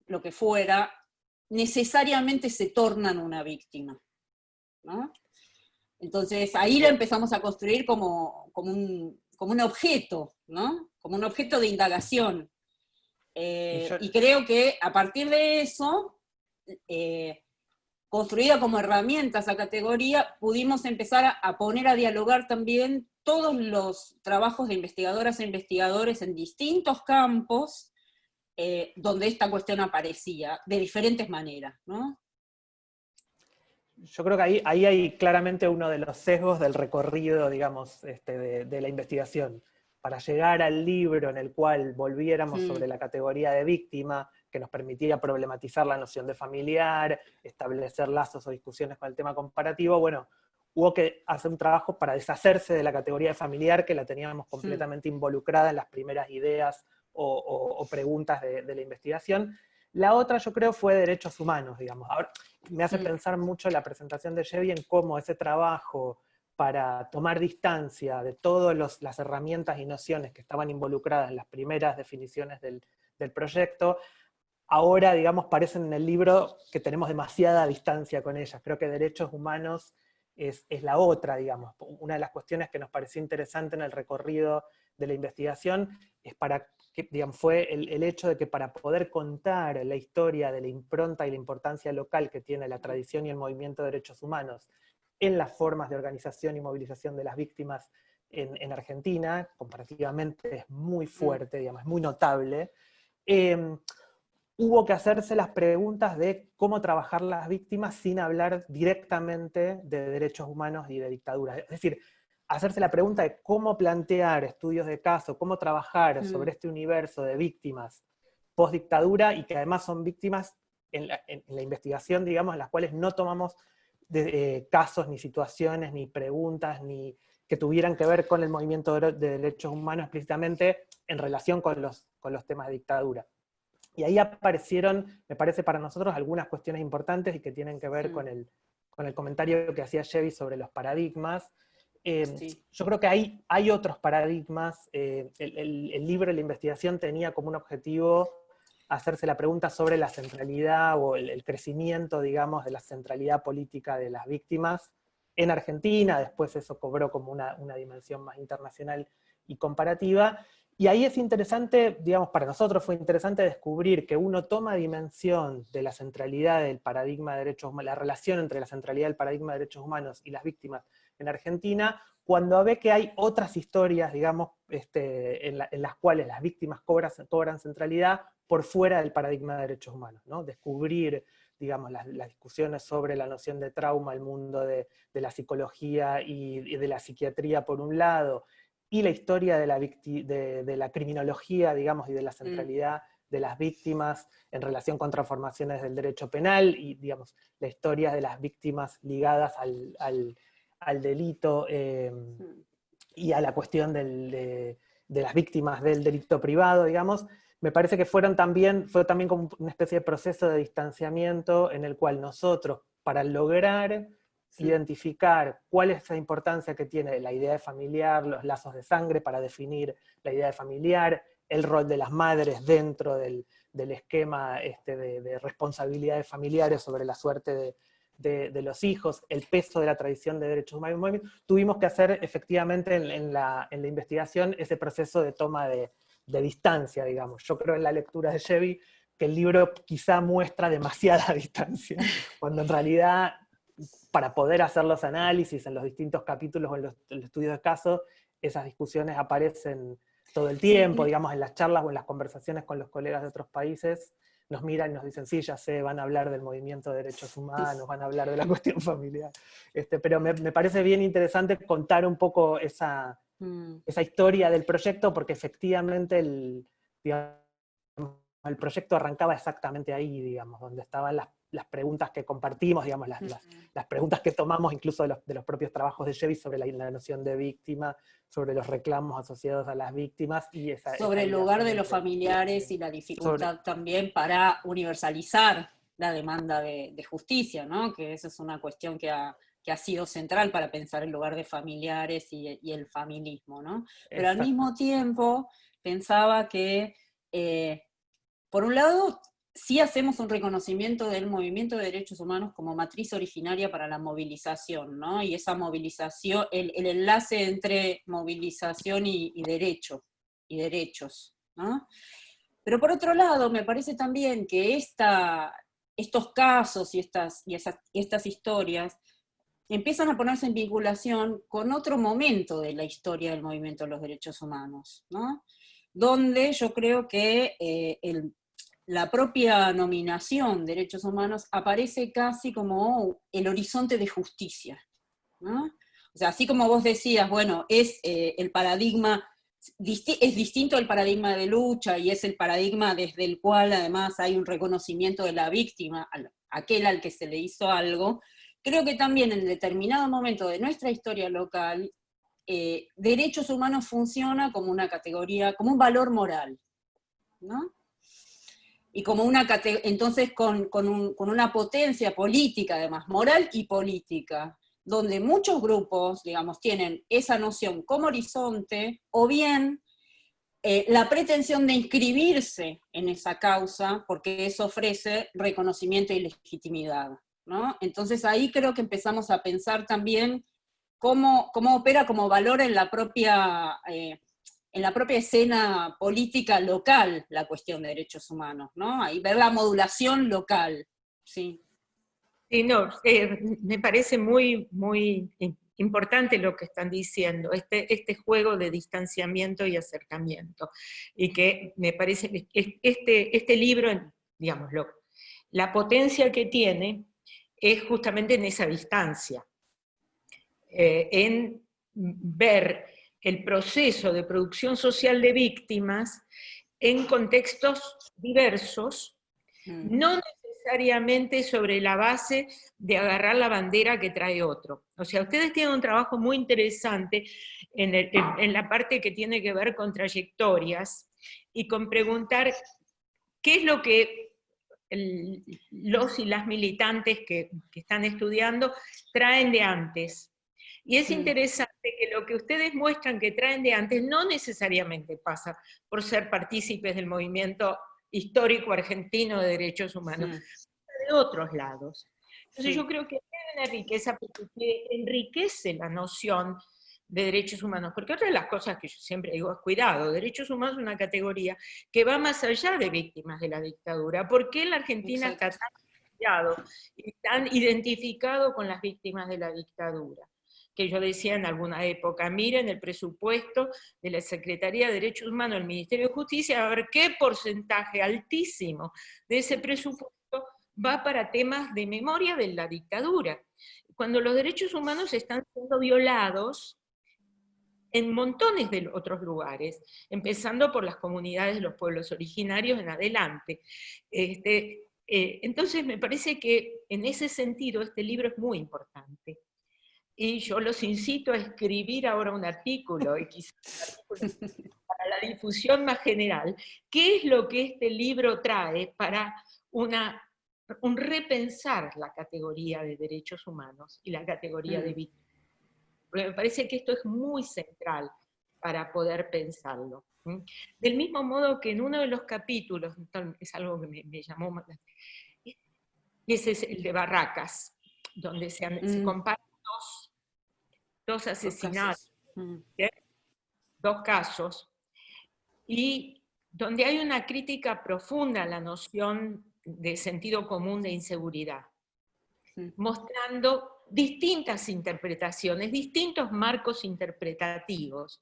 [SPEAKER 3] lo que fuera, necesariamente se tornan una víctima, ¿no? Entonces ahí lo empezamos a construir como un objeto, ¿no? Como un objeto de indagación. Y creo que a partir de eso, construida como herramienta esa categoría, pudimos empezar a poner a dialogar también todos los trabajos de investigadoras e investigadores en distintos campos donde esta cuestión aparecía, de diferentes maneras, ¿no?
[SPEAKER 1] Yo creo que ahí hay claramente uno de los sesgos del recorrido, digamos, de la investigación. Para llegar al libro en el cual volviéramos sobre la categoría de víctima, que nos permitía problematizar la noción de familiar, establecer lazos o discusiones con el tema comparativo, bueno, hubo que hacer un trabajo para deshacerse de la categoría de familiar, que la teníamos completamente involucrada en las primeras ideas o preguntas de la investigación. La otra, yo creo, fue derechos humanos, digamos. Ahora, me hace pensar mucho la presentación de Llevi en cómo ese trabajo para tomar distancia de todas las herramientas y nociones que estaban involucradas en las primeras definiciones del proyecto, ahora, digamos, parecen en el libro que tenemos demasiada distancia con ellas. Creo que derechos humanos es la otra, digamos. Una de las cuestiones que nos pareció interesante en el recorrido de la investigación es digamos, fue el hecho de que para poder contar la historia de la impronta y la importancia local que tiene la tradición y el movimiento de derechos humanos en las formas de organización y movilización de las víctimas en Argentina, comparativamente es muy fuerte, digamos, es muy notable. hubo que hacerse las preguntas de cómo trabajar las víctimas sin hablar directamente de derechos humanos y de dictadura. Es decir, hacerse la pregunta de cómo plantear estudios de caso, cómo trabajar sobre este universo de víctimas post-dictadura, y que además son víctimas en la investigación, digamos, en las cuales no tomamos casos, ni situaciones, ni preguntas, ni que tuvieran que ver con el movimiento de derechos humanos explícitamente en relación con los temas de dictadura. Y ahí aparecieron, me parece para nosotros, algunas cuestiones importantes y que tienen que ver con el comentario que hacía Chevy sobre los paradigmas. Yo creo que hay otros paradigmas. El libro de la investigación tenía como un objetivo hacerse la pregunta sobre la centralidad o el crecimiento, digamos, de la centralidad política de las víctimas en Argentina. Después eso cobró como una dimensión más internacional y comparativa. Y ahí es interesante, digamos, para nosotros fue interesante descubrir que uno toma dimensión de la centralidad del paradigma de derechos humanos, la relación entre la centralidad del paradigma de derechos humanos y las víctimas en Argentina, cuando ve que hay otras historias, digamos, en las cuales las víctimas cobran centralidad por fuera del paradigma de derechos humanos, ¿no? Descubrir, digamos, las discusiones sobre la noción de trauma, el mundo de la psicología y de la psiquiatría por un lado, y la historia de la criminología, digamos, y de la centralidad de las víctimas en relación con transformaciones del derecho penal, y, digamos, la historia de las víctimas ligadas al delito y a la cuestión de las víctimas del delito privado, digamos. Me parece que fue también como una especie de proceso de distanciamiento en el cual nosotros, para lograr identificar cuál es la importancia que tiene la idea de familiar, los lazos de sangre para definir la idea de familiar, el rol de las madres dentro del esquema de responsabilidades familiares sobre la suerte de los hijos, el peso de la tradición de derechos humanos, tuvimos que hacer efectivamente en la investigación ese proceso de toma de distancia, digamos. Yo creo en la lectura de Chevy que el libro quizá muestra demasiada distancia, cuando en realidad, para poder hacer los análisis en los distintos capítulos o en los estudios de caso, esas discusiones aparecen todo el tiempo, digamos, en las charlas o en las conversaciones con los colegas de otros países, nos miran y nos dicen, sí, ya sé, van a hablar del movimiento de derechos humanos, van a hablar de la cuestión familiar. Pero me parece bien interesante contar un poco esa historia del proyecto, porque efectivamente el proyecto arrancaba exactamente ahí, digamos, donde estaban las preguntas que compartimos, digamos, las preguntas que tomamos incluso de los propios trabajos de Chevy sobre la noción de víctima, sobre los reclamos asociados a las víctimas. Y
[SPEAKER 3] sobre el lugar de los familiares y la dificultad también para universalizar la demanda de justicia, ¿no? Que esa es una cuestión que ha sido central para pensar el lugar de familiares y el familismo, ¿no? Pero al mismo tiempo pensaba que, por un lado, sí hacemos un reconocimiento del movimiento de derechos humanos como matriz originaria para la movilización, ¿no? Y esa movilización, el enlace entre movilización y derechos, ¿no? Pero por otro lado, me parece también que estos casos y estas historias empiezan a ponerse en vinculación con otro momento de la historia del movimiento de los derechos humanos, ¿no? Donde yo creo que la propia nominación derechos humanos aparece casi como el horizonte de justicia, ¿no? O sea, así como vos decías, bueno, es el paradigma, es distinto al paradigma de lucha, y es el paradigma desde el cual además hay un reconocimiento de la víctima, aquel al que se le hizo algo. Creo que también en determinado momento de nuestra historia local, derechos humanos funciona como una categoría, como un valor moral, ¿no? Y como entonces con una potencia política, además, moral y política, donde muchos grupos, digamos, tienen esa noción como horizonte, o bien la pretensión de inscribirse en esa causa, porque eso ofrece reconocimiento y legitimidad, ¿no? Entonces ahí creo que empezamos a pensar también cómo opera como valor en la propia escena política local la cuestión de derechos humanos, ¿no? Ahí ver la modulación local, sí.
[SPEAKER 2] Sí, no, me parece muy, muy importante lo que están diciendo, este juego de distanciamiento y acercamiento, y que me parece que este libro digamos, la potencia que tiene es justamente en esa distancia, en ver el proceso de producción social de víctimas en contextos diversos, no necesariamente sobre la base de agarrar la bandera que trae otro. O sea, ustedes tienen un trabajo muy interesante en la parte que tiene que ver con trayectorias y con preguntar qué es lo que los y las militantes que están estudiando traen de antes. Y es interesante que lo que ustedes muestran que traen de antes no necesariamente pasa por ser partícipes del movimiento histórico argentino de derechos humanos, de otros lados. Entonces yo creo que hay una riqueza porque enriquece la noción de derechos humanos, porque otra de las cosas que yo siempre digo es cuidado, derechos humanos es una categoría que va más allá de víctimas de la dictadura. ¿Por qué la Argentina está tan asociado y tan identificado con las víctimas de la dictadura? Que yo decía en alguna época, miren el presupuesto de la Secretaría de Derechos Humanos del Ministerio de Justicia, a ver qué porcentaje altísimo de ese presupuesto va para temas de memoria de la dictadura. Cuando los derechos humanos están siendo violados en montones de otros lugares, empezando por las comunidades de los pueblos originarios en adelante. Entonces me parece que en ese sentido este libro es muy importante. Y yo los incito a escribir ahora un artículo, y quizás un artículo para la difusión más general, qué es lo que este libro trae para un repensar la categoría de derechos humanos y la categoría de víctimas. Porque me parece que esto es muy central para poder pensarlo. Del mismo modo que en uno de los capítulos, es algo que me llamó más, y ese es el de Barracas, donde se comparan dos asesinatos, dos casos, y donde hay una crítica profunda a la noción de sentido común de inseguridad, mostrando distintas interpretaciones, distintos marcos interpretativos,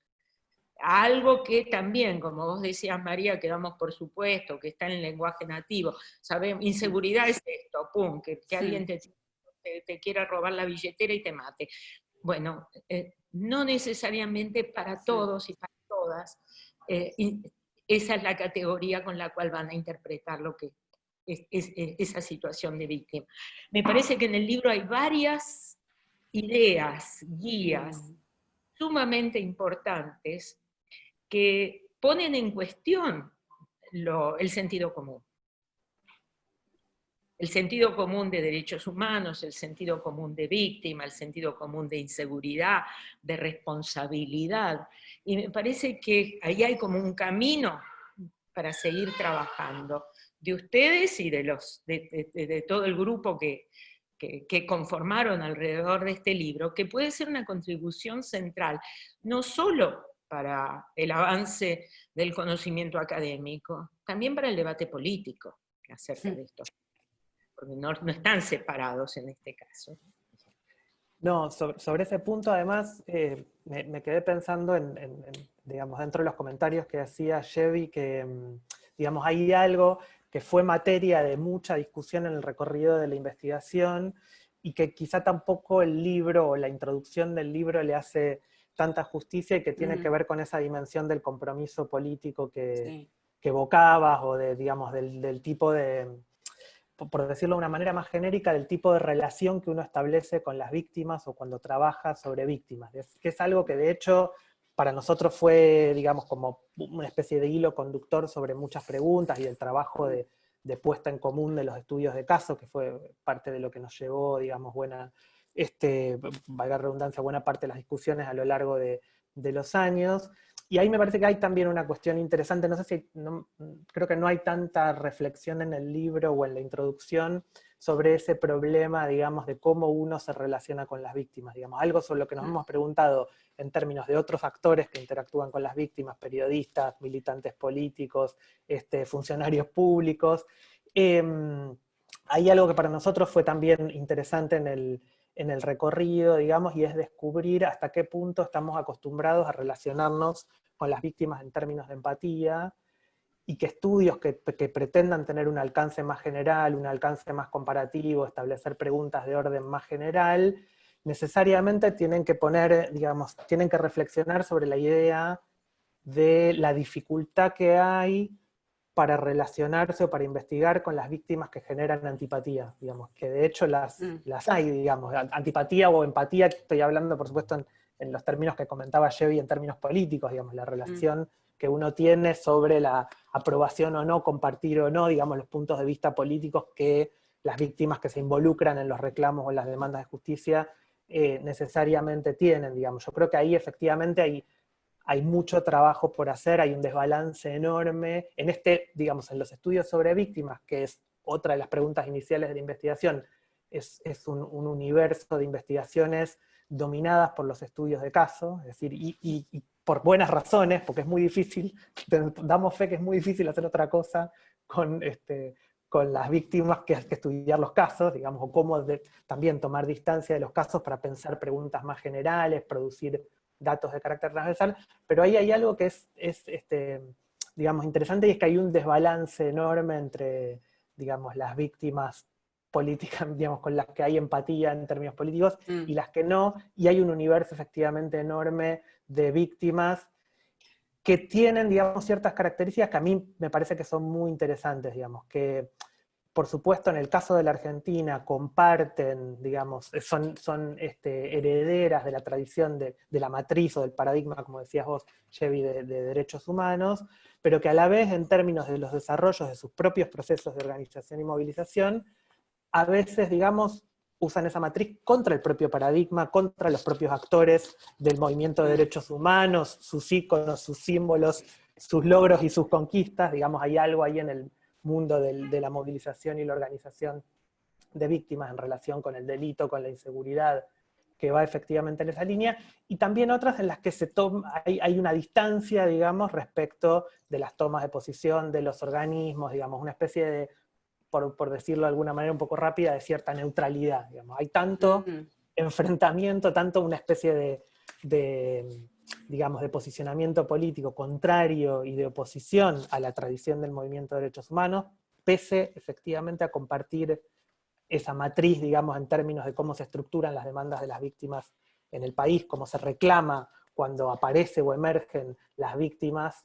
[SPEAKER 2] algo que también, como vos decías, María, que damos por supuesto, que está en el lenguaje nativo, sabemos, inseguridad es esto, pum, que alguien te quiera robar la billetera y te mate. Bueno, no necesariamente para todos y para todas, esa es la categoría con la cual van a interpretar lo que es esa situación de víctima. Me parece que en el libro hay varias ideas, guías, sumamente importantes, que ponen en cuestión el sentido común. El sentido común de derechos humanos, el sentido común de víctima, el sentido común de inseguridad, de responsabilidad. Y me parece que ahí hay como un camino para seguir trabajando, de ustedes y de todo el grupo que conformaron alrededor de este libro, que puede ser una contribución central, no solo para el avance del conocimiento académico, también para el debate político acerca de esto. Porque no están separados en este caso.
[SPEAKER 1] No, sobre ese punto además me quedé pensando digamos, dentro de los comentarios que hacía Chevy, que digamos, hay algo que fue materia de mucha discusión en el recorrido de la investigación y que quizá tampoco el libro o la introducción del libro le hace tanta justicia y que tiene que ver con esa dimensión del compromiso político que evocabas o digamos, del tipo de, por decirlo de una manera más genérica, del tipo de relación que uno establece con las víctimas o cuando trabaja sobre víctimas. Que es algo que de hecho para nosotros fue, digamos, como una especie de hilo conductor sobre muchas preguntas y el trabajo de puesta en común de los estudios de caso, que fue parte de lo que nos llevó, digamos, valga la redundancia, buena parte de las discusiones a lo largo de los años. Y ahí me parece que hay también una cuestión interesante, no sé si, creo que no hay tanta reflexión en el libro o en la introducción sobre ese problema, digamos, de cómo uno se relaciona con las víctimas, digamos, algo sobre lo que nos hemos preguntado en términos de otros actores que interactúan con las víctimas, periodistas, militantes políticos, funcionarios públicos. Hay algo que para nosotros fue también interesante en el recorrido, digamos, y es descubrir hasta qué punto estamos acostumbrados a relacionarnos con las víctimas en términos de empatía, y que estudios que pretendan tener un alcance más general, un alcance más comparativo, establecer preguntas de orden más general, necesariamente tienen que poner, digamos, tienen que reflexionar sobre la idea de la dificultad que hay para relacionarse o para investigar con las víctimas que generan antipatía, digamos, que de hecho las hay, digamos, antipatía o empatía, estoy hablando por supuesto en los términos que comentaba Chevy en términos políticos, digamos, la relación que uno tiene sobre la aprobación o no, compartir o no, digamos, los puntos de vista políticos que las víctimas que se involucran en los reclamos o en las demandas de justicia necesariamente tienen, digamos. Yo creo que ahí efectivamente hay mucho trabajo por hacer, hay un desbalance enorme. En digamos, en los estudios sobre víctimas, que es otra de las preguntas iniciales de la investigación, es un universo de investigaciones dominadas por los estudios de caso, es decir, y por buenas razones, porque es muy difícil, damos fe que es muy difícil hacer otra cosa con las víctimas que estudiar los casos, digamos, o cómo también tomar distancia de los casos para pensar preguntas más generales, producir datos de carácter transversal, pero ahí hay algo que es digamos, interesante, y es que hay un desbalance enorme entre, digamos, las víctimas políticas, digamos, con las que hay empatía en términos políticos, y las que no, y hay un universo efectivamente enorme de víctimas que tienen, digamos, ciertas características que a mí me parece que son muy interesantes, digamos, que por supuesto en el caso de la Argentina comparten, digamos, son herederas de la tradición de la matriz o del paradigma, como decías vos, Chevy, de derechos humanos, pero que a la vez en términos de los desarrollos de sus propios procesos de organización y movilización, a veces, digamos, usan esa matriz contra el propio paradigma, contra los propios actores del movimiento de derechos humanos, sus íconos, sus símbolos, sus logros y sus conquistas. Digamos, hay algo ahí en el mundo de la movilización y la organización de víctimas en relación con el delito, con la inseguridad, que va efectivamente en esa línea, y también otras en las que hay una distancia, digamos, respecto de las tomas de posición de los organismos, digamos, una especie de, por decirlo de alguna manera un poco rápida, de cierta neutralidad, digamos. Hay tanto enfrentamiento, tanto una especie digamos, de posicionamiento político contrario y de oposición a la tradición del movimiento de derechos humanos, pese efectivamente a compartir esa matriz, digamos, en términos de cómo se estructuran las demandas de las víctimas en el país, cómo se reclama cuando aparece o emergen las víctimas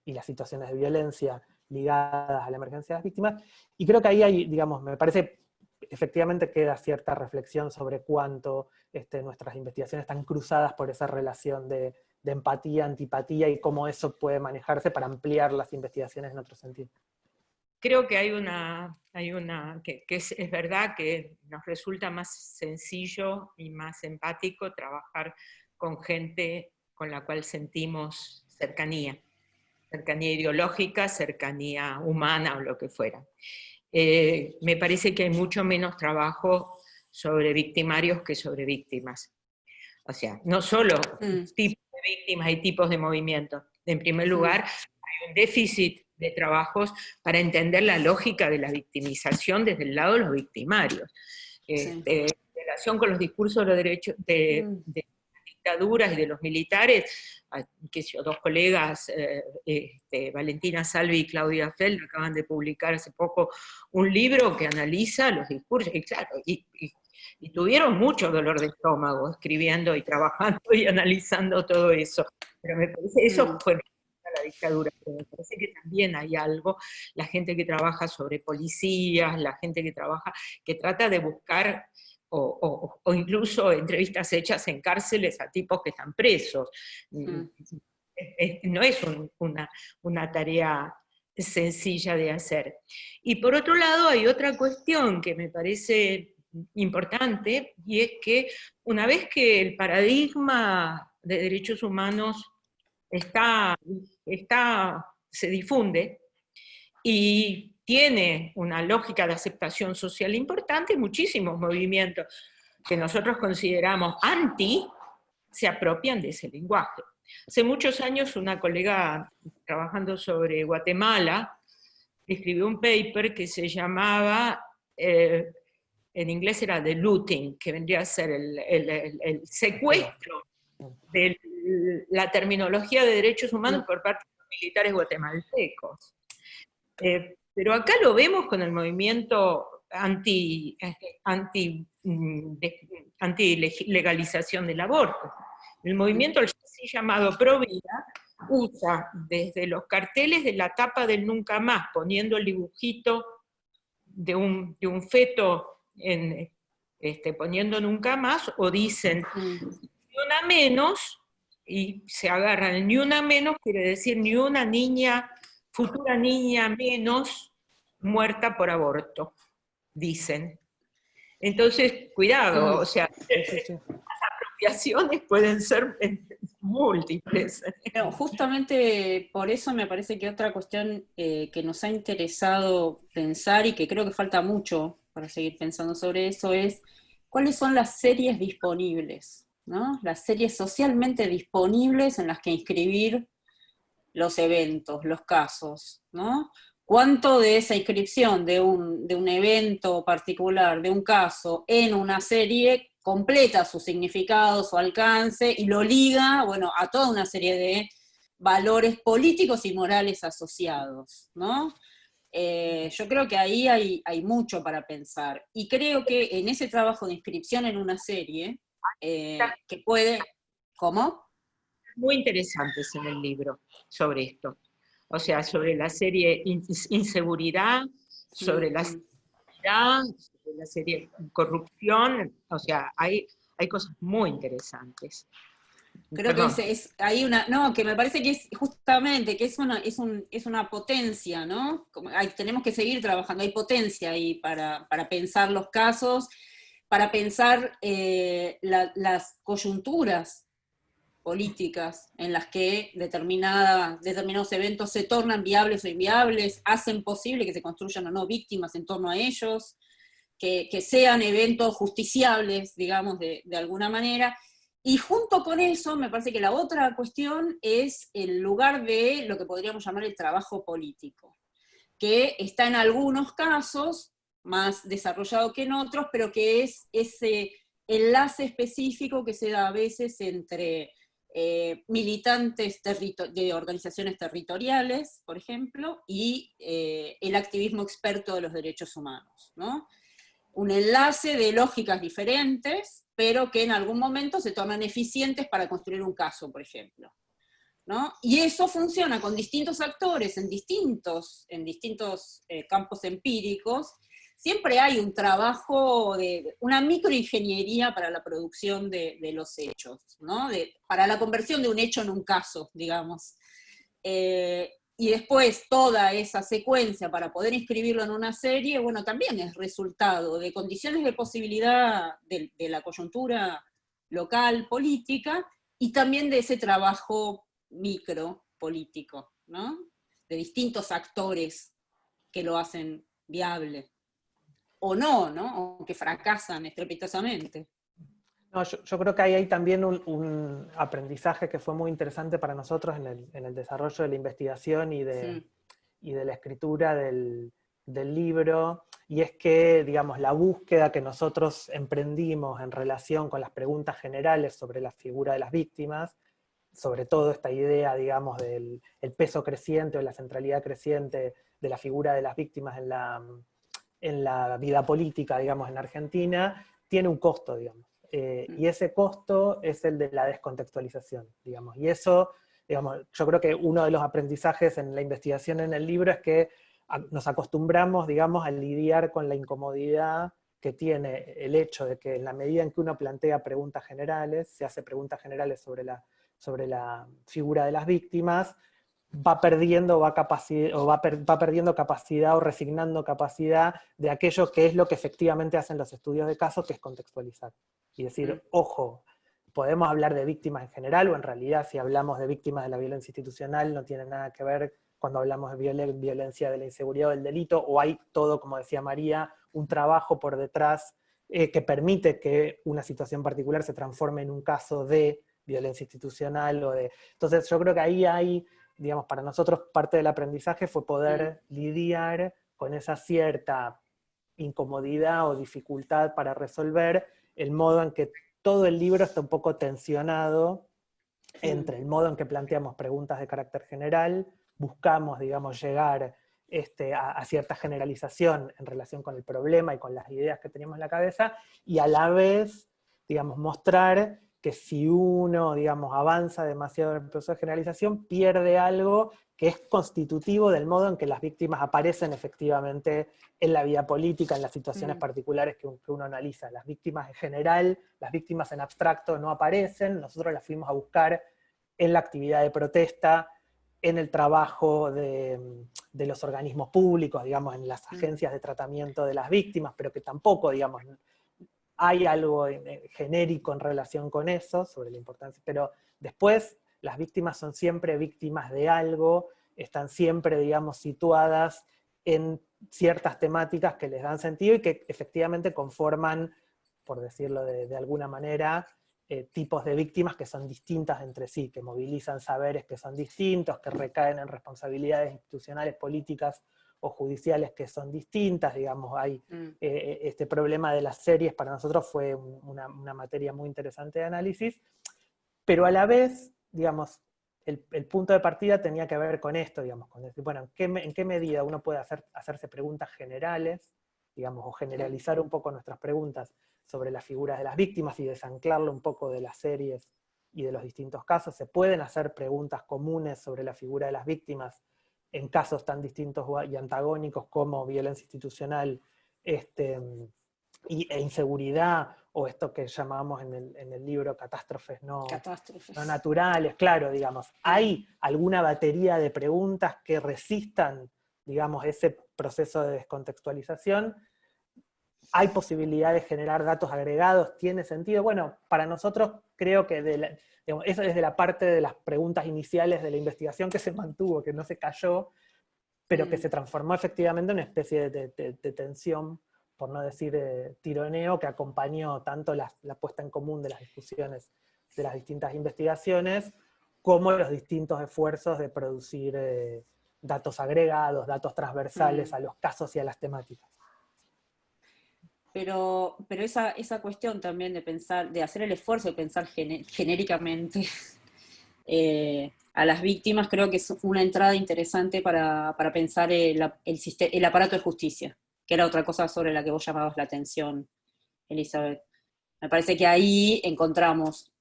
[SPEAKER 1] y las situaciones de violencia ligadas a la emergencia de las víctimas. Y creo que ahí hay, digamos, me parece, efectivamente queda cierta reflexión sobre cuánto nuestras investigaciones están cruzadas por esa relación de empatía, antipatía, y cómo eso puede manejarse para ampliar las investigaciones en otro sentido.
[SPEAKER 2] Creo que es verdad que nos resulta más sencillo y más empático trabajar con gente con la cual sentimos cercanía ideológica, cercanía humana o lo que fuera. Me parece que hay mucho menos trabajo sobre victimarios que sobre víctimas. O sea, no solo tipos de víctimas y tipos de movimientos. En primer lugar, hay un déficit de trabajos para entender la lógica de la victimización desde el lado de los victimarios. En relación con los discursos de los derechos de dictaduras y de los militares, que dos colegas, Valentina Salvi y Claudia Feld, acaban de publicar hace poco un libro que analiza los discursos, y claro, y tuvieron mucho dolor de estómago escribiendo y trabajando y analizando todo eso. Pero me parece, eso fue la dictadura, pero me parece que también hay algo, la gente que trabaja sobre policías, la gente que trata de buscar, o incluso entrevistas hechas en cárceles a tipos que están presos. No es una tarea sencilla de hacer. Y por otro lado hay otra cuestión que me parece importante, y es que una vez que el paradigma de derechos humanos se difunde y tiene una lógica de aceptación social importante, muchísimos movimientos que nosotros consideramos anti se apropian de ese lenguaje. Hace muchos años una colega trabajando sobre Guatemala escribió un paper que se llamaba, en inglés era the looting, que vendría a ser el secuestro de la terminología de derechos humanos por parte de los militares guatemaltecos. Pero acá lo vemos con el movimiento anti-legalización del aborto. El movimiento así llamado Pro Vida usa desde los carteles de la tapa del Nunca Más, poniendo el dibujito de un feto poniendo Nunca Más, o dicen ni una menos, y se agarran el ni una menos, quiere decir ni una niña, futura niña menos muerta por aborto, dicen. Entonces, cuidado, o sea, las apropiaciones pueden ser múltiples.
[SPEAKER 3] No, justamente por eso me parece que otra cuestión que nos ha interesado pensar y que creo que falta mucho para seguir pensando sobre eso es cuáles son las series disponibles, ¿no? Las series socialmente disponibles en las que inscribir los eventos, los casos, ¿no? ¿Cuánto de esa inscripción de un evento particular, de un caso, en una serie completa su significado, su alcance, y lo liga, bueno, a toda una serie de valores políticos y morales asociados, ¿no? Yo creo que ahí hay mucho para pensar. Y creo que en ese trabajo de inscripción en una serie, que puede... ¿Cómo?
[SPEAKER 2] Muy interesantes en el libro sobre esto. O sea, sobre la serie Inseguridad, sobre la seguridad, sobre la serie Corrupción, o sea, hay cosas muy interesantes.
[SPEAKER 3] Creo que hay una, no, que me parece que es justamente, que es una potencia, ¿no? Tenemos que seguir trabajando, hay potencia ahí para pensar los casos, para pensar las coyunturas políticas en las que determinados eventos se tornan viables o inviables, hacen posible que se construyan o no víctimas en torno a ellos, que sean eventos justiciables, digamos, de alguna manera. Y junto con eso, me parece que la otra cuestión es el lugar de lo que podríamos llamar el trabajo político, que está en algunos casos más desarrollado que en otros, pero que es ese enlace específico que se da a veces entre militantes de organizaciones territoriales, por ejemplo, y el activismo experto de los derechos humanos, ¿no? Un enlace de lógicas diferentes, pero que en algún momento se tornan eficientes para construir un caso, por ejemplo, ¿no? Y eso funciona con distintos actores en distintos campos empíricos. Siempre hay un trabajo una microingeniería para la producción de los hechos, ¿no? Para la conversión de un hecho en un caso, digamos. Y después toda esa secuencia para poder inscribirlo en una serie, bueno, también es resultado de condiciones de posibilidad de la coyuntura local, política, y también de ese trabajo micro político, ¿no? De distintos actores que lo hacen viable. O no, ¿no? O que fracasan estrepitosamente.
[SPEAKER 1] No, yo creo que ahí hay también un aprendizaje que fue muy interesante para nosotros en el desarrollo de la investigación y de la escritura del libro, y es que, digamos, la búsqueda que nosotros emprendimos en relación con las preguntas generales sobre la figura de las víctimas, sobre todo esta idea, digamos, del el peso creciente o la centralidad creciente de la figura de las víctimas en la vida política, digamos, en Argentina, tiene un costo, digamos. Y ese costo es el de la descontextualización, digamos. Y eso, digamos, yo creo que uno de los aprendizajes en la investigación en el libro es que nos acostumbramos, digamos, a lidiar con la incomodidad que tiene el hecho de que en la medida en que uno plantea preguntas generales, se hace preguntas generales sobre la figura de las víctimas, va perdiendo capacidad o resignando capacidad de aquello que es lo que efectivamente hacen los estudios de caso, que es contextualizar. Y decir, ojo, podemos hablar de víctimas en general, o en realidad si hablamos de víctimas de la violencia institucional no tiene nada que ver cuando hablamos de violencia de la inseguridad o del delito, o hay todo, como decía María, un trabajo por detrás que permite que una situación particular se transforme en un caso de violencia institucional. Entonces yo creo que ahí hay, digamos, para nosotros parte del aprendizaje fue poder lidiar con esa cierta incomodidad o dificultad para resolver el modo en que todo el libro está un poco tensionado entre el modo en que planteamos preguntas de carácter general buscamos, digamos, llegar a cierta generalización en relación con el problema y con las ideas que tenemos en la cabeza, y a la vez, digamos, mostrar que si uno, digamos, avanza demasiado en el proceso de generalización, pierde algo que es constitutivo del modo en que las víctimas aparecen efectivamente en la vida política, en las situaciones particulares que uno analiza. Las víctimas en general, las víctimas en abstracto no aparecen, nosotros las fuimos a buscar en la actividad de protesta, en el trabajo de los organismos públicos, digamos, en las agencias de tratamiento de las víctimas, pero que tampoco, digamos, hay algo genérico en relación con eso, sobre la importancia, pero después las víctimas son siempre víctimas de algo, están siempre, digamos, situadas en ciertas temáticas que les dan sentido y que efectivamente conforman, por decirlo de alguna manera, tipos de víctimas que son distintas entre sí, que movilizan saberes que son distintos, que recaen en responsabilidades institucionales, políticas o judiciales que son distintas, digamos, hay este problema de las series para nosotros fue una materia muy interesante de análisis, pero a la vez, digamos, el punto de partida tenía que ver con esto, digamos, con decir, bueno, ¿en qué medida uno puede hacerse preguntas generales, digamos, o generalizar un poco nuestras preguntas sobre las figuras de las víctimas y desanclarlo un poco de las series y de los distintos casos? Se pueden hacer preguntas comunes sobre la figura de las víctimas en casos tan distintos y antagónicos como violencia institucional e inseguridad, o esto que llamábamos en el libro catástrofes no naturales, claro, digamos. ¿Hay alguna batería de preguntas que resistan, digamos, ese proceso de descontextualización? ¿Hay posibilidad de generar datos agregados? ¿Tiene sentido? Bueno, para nosotros creo que eso es de la parte de las preguntas iniciales de la investigación que se mantuvo, que no se cayó, pero que se transformó efectivamente en una especie de tensión, por no decir tironeo, que acompañó tanto la puesta en común de las discusiones de las distintas investigaciones, como los distintos esfuerzos de producir datos agregados, datos transversales a los casos y a las temáticas.
[SPEAKER 3] Pero esa cuestión también de pensar, de hacer el esfuerzo de pensar genéricamente a las víctimas, creo que es una entrada interesante para pensar el aparato de justicia, que era otra cosa sobre la que vos llamabas la atención, Elizabeth. Me parece que ahí encontramos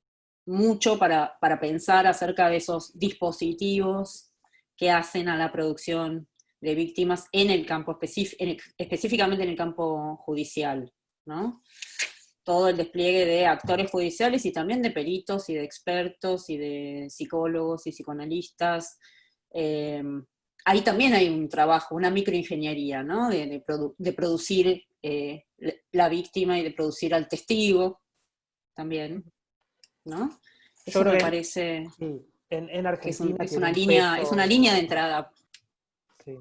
[SPEAKER 3] mucho para pensar acerca de esos dispositivos que hacen a la producción de víctimas en el campo específicamente en el campo judicial, ¿no? Todo el despliegue de actores judiciales y también de peritos y de expertos y de psicólogos y psicoanalistas. Ahí también hay un trabajo, una microingeniería, ¿no? De producir la víctima y de producir al testigo también, ¿no? Eso me parece
[SPEAKER 1] en Argentina
[SPEAKER 3] que es una línea de entrada.
[SPEAKER 1] Sí.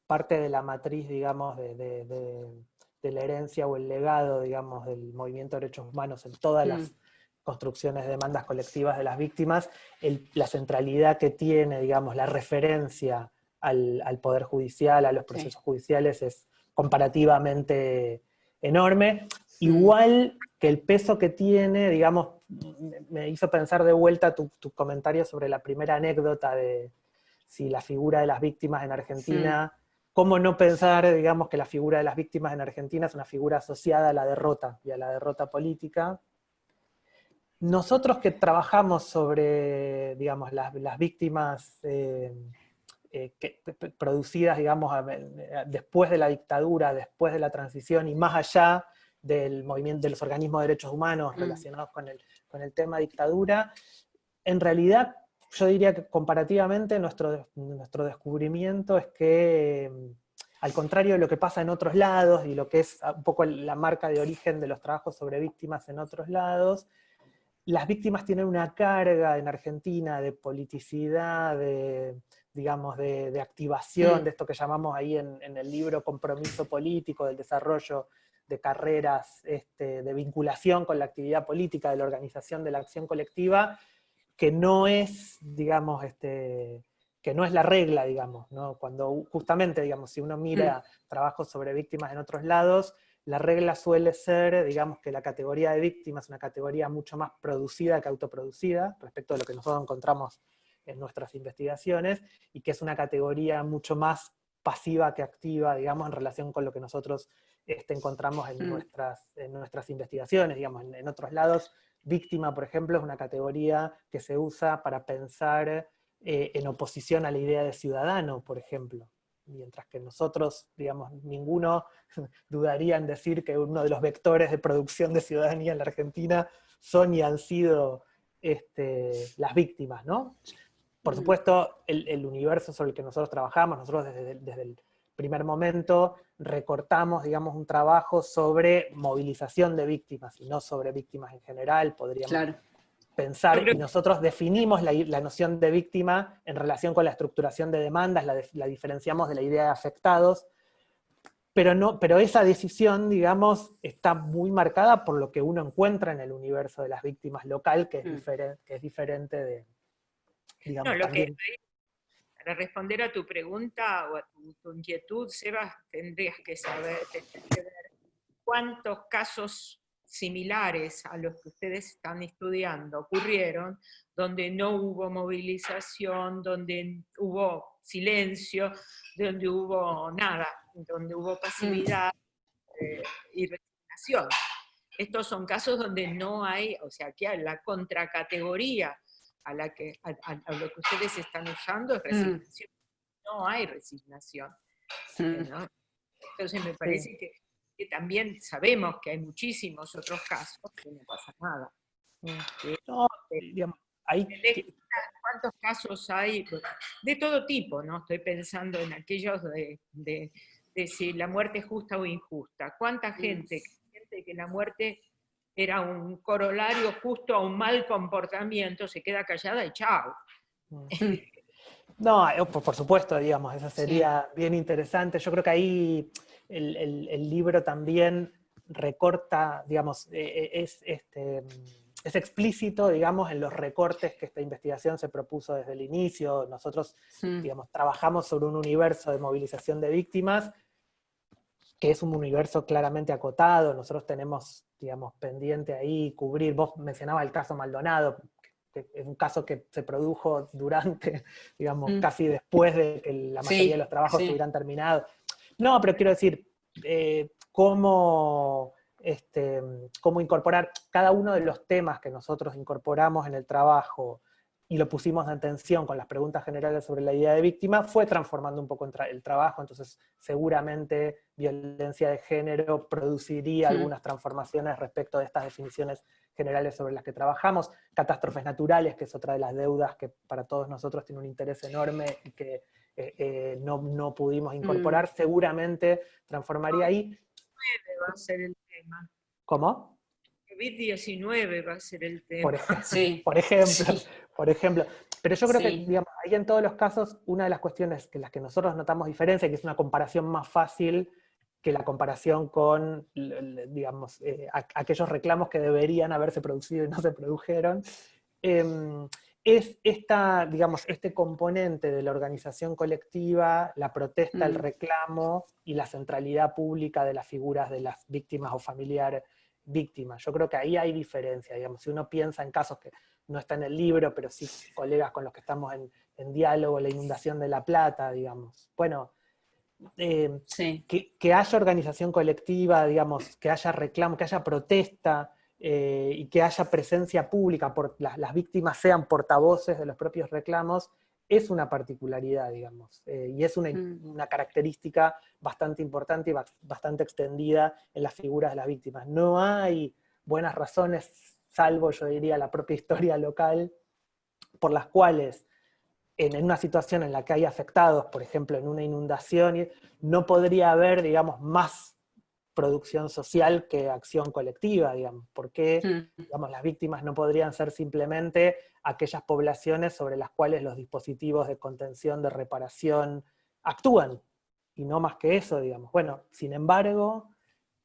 [SPEAKER 1] Parte de la matriz, digamos, de la herencia o el legado, digamos, del movimiento de derechos humanos en todas las construcciones de demandas colectivas de las víctimas, la centralidad que tiene, digamos, la referencia al Poder Judicial, a los procesos judiciales, es comparativamente enorme. Igual que el peso que tiene, digamos, me hizo pensar de vuelta tu comentario sobre la primera anécdota de si la figura de las víctimas en Argentina, cómo no pensar, digamos, que la figura de las víctimas en Argentina es una figura asociada a la derrota y a la derrota política. Nosotros que trabajamos sobre, digamos, las víctimas producidas, digamos, después de la dictadura, después de la transición y más allá del movimiento de los organismos de derechos humanos relacionados con el tema dictadura, en realidad yo diría que comparativamente nuestro descubrimiento es que, al contrario de lo que pasa en otros lados, y lo que es un poco la marca de origen de los trabajos sobre víctimas en otros lados, las víctimas tienen una carga en Argentina de politicidad, digamos, de activación, de esto que llamamos ahí en el libro compromiso político, del desarrollo de carreras, de vinculación con la actividad política, de la organización de la acción colectiva, que no es, digamos, que no es la regla, digamos, ¿no? Cuando justamente, digamos, si uno mira trabajos sobre víctimas en otros lados, la regla suele ser, digamos, que la categoría de víctima es una categoría mucho más producida que autoproducida, respecto a lo que nosotros encontramos en nuestras investigaciones, y que es una categoría mucho más pasiva que activa, digamos, en relación con lo que nosotros encontramos en nuestras investigaciones. Digamos, en otros lados, víctima, por ejemplo, es una categoría que se usa para pensar en oposición a la idea de ciudadano, por ejemplo. Mientras que nosotros, digamos, ninguno dudaría en decir que uno de los vectores de producción de ciudadanía en la Argentina son y han sido las víctimas, ¿no? Por supuesto, el universo sobre el que nosotros trabajamos, nosotros desde el primer momento recortamos, digamos, un trabajo sobre movilización de víctimas, y no sobre víctimas en general, podríamos pensar, y nosotros definimos la noción de víctima en relación con la estructuración de demandas, la diferenciamos de la idea de afectados, pero esa decisión, digamos, está muy marcada por lo que uno encuentra en el universo de las víctimas local, que es diferente de, digamos,
[SPEAKER 2] no,
[SPEAKER 1] también.
[SPEAKER 2] Para responder a tu pregunta o a tu inquietud, Sebas, tendrías que ver cuántos casos similares a los que ustedes están estudiando ocurrieron, donde no hubo movilización, donde hubo silencio, donde hubo nada, donde hubo pasividad y resignación. Estos son casos donde no hay, o sea, que la contracategoría a lo que ustedes están usando es resignación. No hay resignación, ¿no? Entonces me parece que también sabemos que hay muchísimos otros casos que no pasa nada.
[SPEAKER 1] No, digamos,
[SPEAKER 2] ¿Cuántos casos hay? De todo tipo, ¿no? Estoy pensando en aquellos de si la muerte es justa o injusta. ¿Cuánta gente siente que la muerte era un corolario justo a un mal comportamiento, se queda callada y chao?
[SPEAKER 1] No, por supuesto, digamos, eso sería bien interesante. Yo creo que ahí el libro también recorta, digamos, es explícito, digamos, en los recortes que esta investigación se propuso desde el inicio. Nosotros, digamos, trabajamos sobre un universo de movilización de víctimas, que es un universo claramente acotado. Nosotros tenemos, digamos, pendiente ahí cubrir, vos mencionabas el caso Maldonado, que es un caso que se produjo durante, digamos, casi después de que la mayoría de los trabajos estuvieran terminados. No, pero quiero decir, cómo incorporar cada uno de los temas que nosotros incorporamos en el trabajo y lo pusimos en tensión con las preguntas generales sobre la idea de víctima, fue transformando un poco el trabajo. Entonces seguramente violencia de género produciría algunas transformaciones respecto de estas definiciones generales sobre las que trabajamos. Catástrofes naturales, que es otra de las deudas que para todos nosotros tiene un interés enorme y que no pudimos incorporar, seguramente transformaría ahí.
[SPEAKER 2] Va a ser el tema.
[SPEAKER 1] ¿Cómo?
[SPEAKER 2] COVID-19 va a ser el tema.
[SPEAKER 1] Por ejemplo. Pero yo creo que, digamos, ahí en todos los casos, una de las cuestiones que las que nosotros notamos diferencia, que es una comparación más fácil que la comparación con, digamos, aquellos reclamos que deberían haberse producido y no se produjeron, es digamos, este componente de la organización colectiva, la protesta, el reclamo y la centralidad pública de las figuras de las víctimas o familiar víctimas. Yo creo que ahí hay diferencia, digamos, si uno piensa en casos que no está en el libro, pero sí colegas con los que estamos en diálogo, la inundación de La Plata, digamos. Bueno, que haya organización colectiva, digamos, que haya reclamo, que haya protesta, y que haya presencia pública, las víctimas sean portavoces de los propios reclamos, es una particularidad, digamos, y es una característica bastante importante y bastante extendida en las figuras de las víctimas. No hay buenas razones, salvo, yo diría, la propia historia local, por las cuales en una situación en la que hay afectados, por ejemplo, en una inundación, no podría haber, digamos, más producción social que acción colectiva, digamos, porque digamos, las víctimas no podrían ser simplemente aquellas poblaciones sobre las cuales los dispositivos de contención, de reparación, actúan, y no más que eso, digamos. Bueno, sin embargo,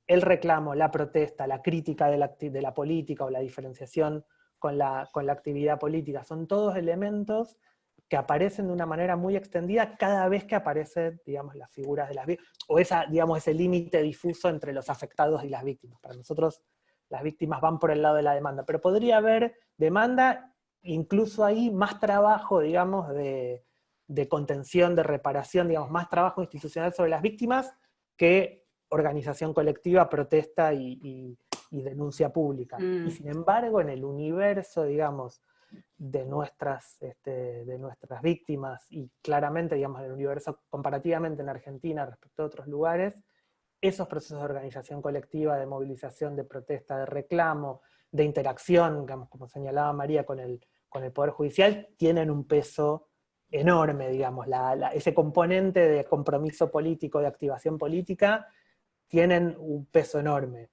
[SPEAKER 1] el reclamo, la protesta, la crítica de la política o la diferenciación con la actividad política, son todos elementos que aparecen de una manera muy extendida cada vez que aparecen, digamos, las figuras de las víctimas, o digamos, ese límite difuso entre los afectados y las víctimas. Para nosotros las víctimas van por el lado de la demanda, pero podría haber demanda incluso ahí más trabajo, digamos, de contención, de reparación, digamos, más trabajo institucional sobre las víctimas que organización colectiva, protesta y denuncia pública. Y sin embargo, en el universo, digamos, de nuestras víctimas, y claramente, digamos, en el universo comparativamente en Argentina respecto a otros lugares, esos procesos de organización colectiva, de movilización, de protesta, de reclamo, de interacción, digamos, como señalaba María, con el Poder Judicial, tienen un peso enorme, digamos, ese componente de compromiso político, de activación política, tienen un peso enorme.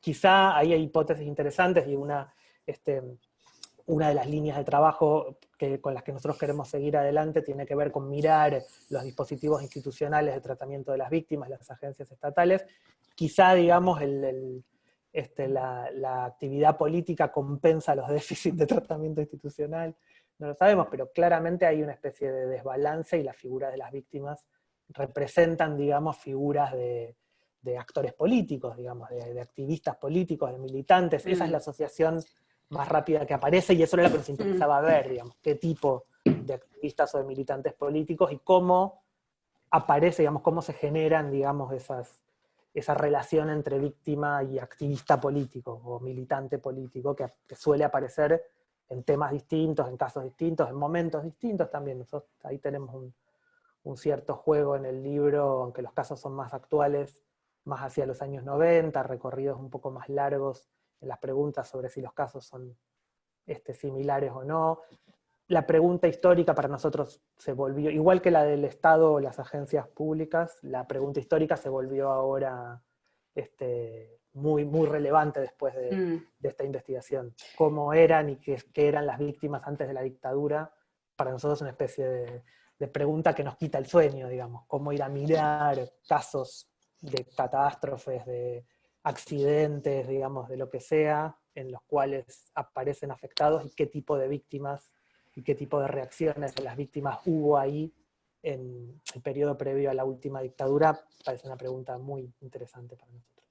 [SPEAKER 1] Quizá ahí hay hipótesis interesantes y una de las líneas de trabajo con las que nosotros queremos seguir adelante tiene que ver con mirar los dispositivos institucionales de tratamiento de las víctimas, las agencias estatales. Quizá, digamos, la actividad política compensa los déficits de tratamiento institucional, no lo sabemos, pero claramente hay una especie de desbalance y las figuras de las víctimas representan, digamos, figuras de actores políticos, digamos, de activistas políticos, de militantes. Esa es la asociación más rápida que aparece, y eso era lo que nos interesaba ver, digamos, qué tipo de activistas o de militantes políticos y cómo aparece, digamos, cómo se generan, digamos, esa relación entre víctima y activista político o militante político que suele aparecer en temas distintos, en casos distintos, en momentos distintos también. Nosotros ahí tenemos un cierto juego en el libro, aunque los casos son más actuales, más hacia los años 90, recorridos un poco más largos en las preguntas sobre si los casos son similares o no. La pregunta histórica para nosotros se volvió, igual que la del Estado o las agencias públicas, la pregunta histórica se volvió ahora muy, muy relevante después de esta investigación. Cómo eran y qué eran las víctimas antes de la dictadura, para nosotros es una especie de pregunta que nos quita el sueño, digamos. Cómo ir a mirar casos de catástrofes, de accidentes, digamos, de lo que sea, en los cuales aparecen afectados y qué tipo de víctimas y qué tipo de reacciones de las víctimas hubo ahí en el periodo previo a la última dictadura, parece una pregunta muy interesante para nosotros.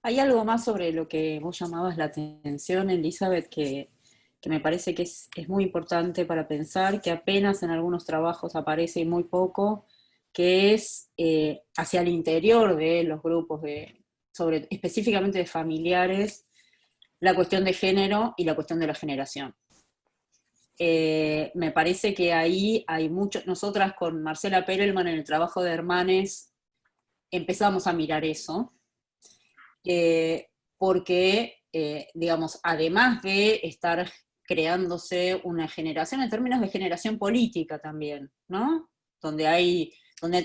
[SPEAKER 3] Hay algo más sobre lo que vos llamabas la atención, Elizabeth, que me parece que es muy importante para pensar, que apenas en algunos trabajos aparece y muy poco, que es hacia el interior de los grupos, específicamente de familiares, la cuestión de género y la cuestión de la generación. Me parece que ahí hay mucho. Nosotras con Marcela Perelman en el trabajo de Hermanes empezamos a mirar eso, porque, digamos, además de estar creándose una generación, en términos de generación política también, ¿no? Donde hay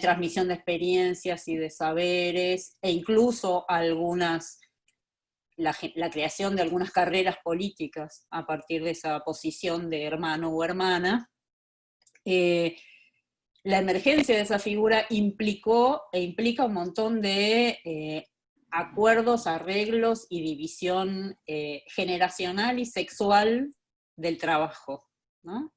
[SPEAKER 3] transmisión de experiencias y de saberes, e incluso la creación de algunas carreras políticas a partir de esa posición de hermano o hermana. La emergencia de esa figura implica un montón de acuerdos, arreglos y división generacional y sexual del trabajo, ¿no?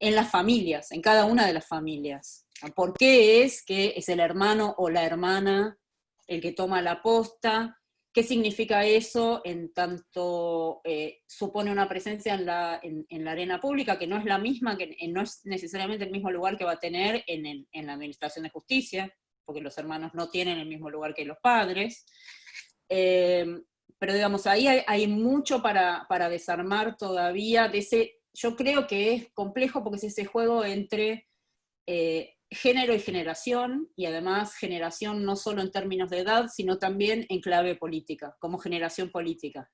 [SPEAKER 3] En las familias, en cada una de las familias. ¿Por qué es que es el hermano o la hermana el que toma la posta? ¿Qué significa eso en tanto supone una presencia en la arena pública que no es la misma, que no es necesariamente el mismo lugar que va a tener en la administración de justicia, porque los hermanos no tienen el mismo lugar que los padres? Pero digamos, ahí hay mucho para desarmar todavía. Yo creo que es complejo porque es ese juego entre género y generación, y además generación no solo en términos de edad, sino también en clave política, como generación política.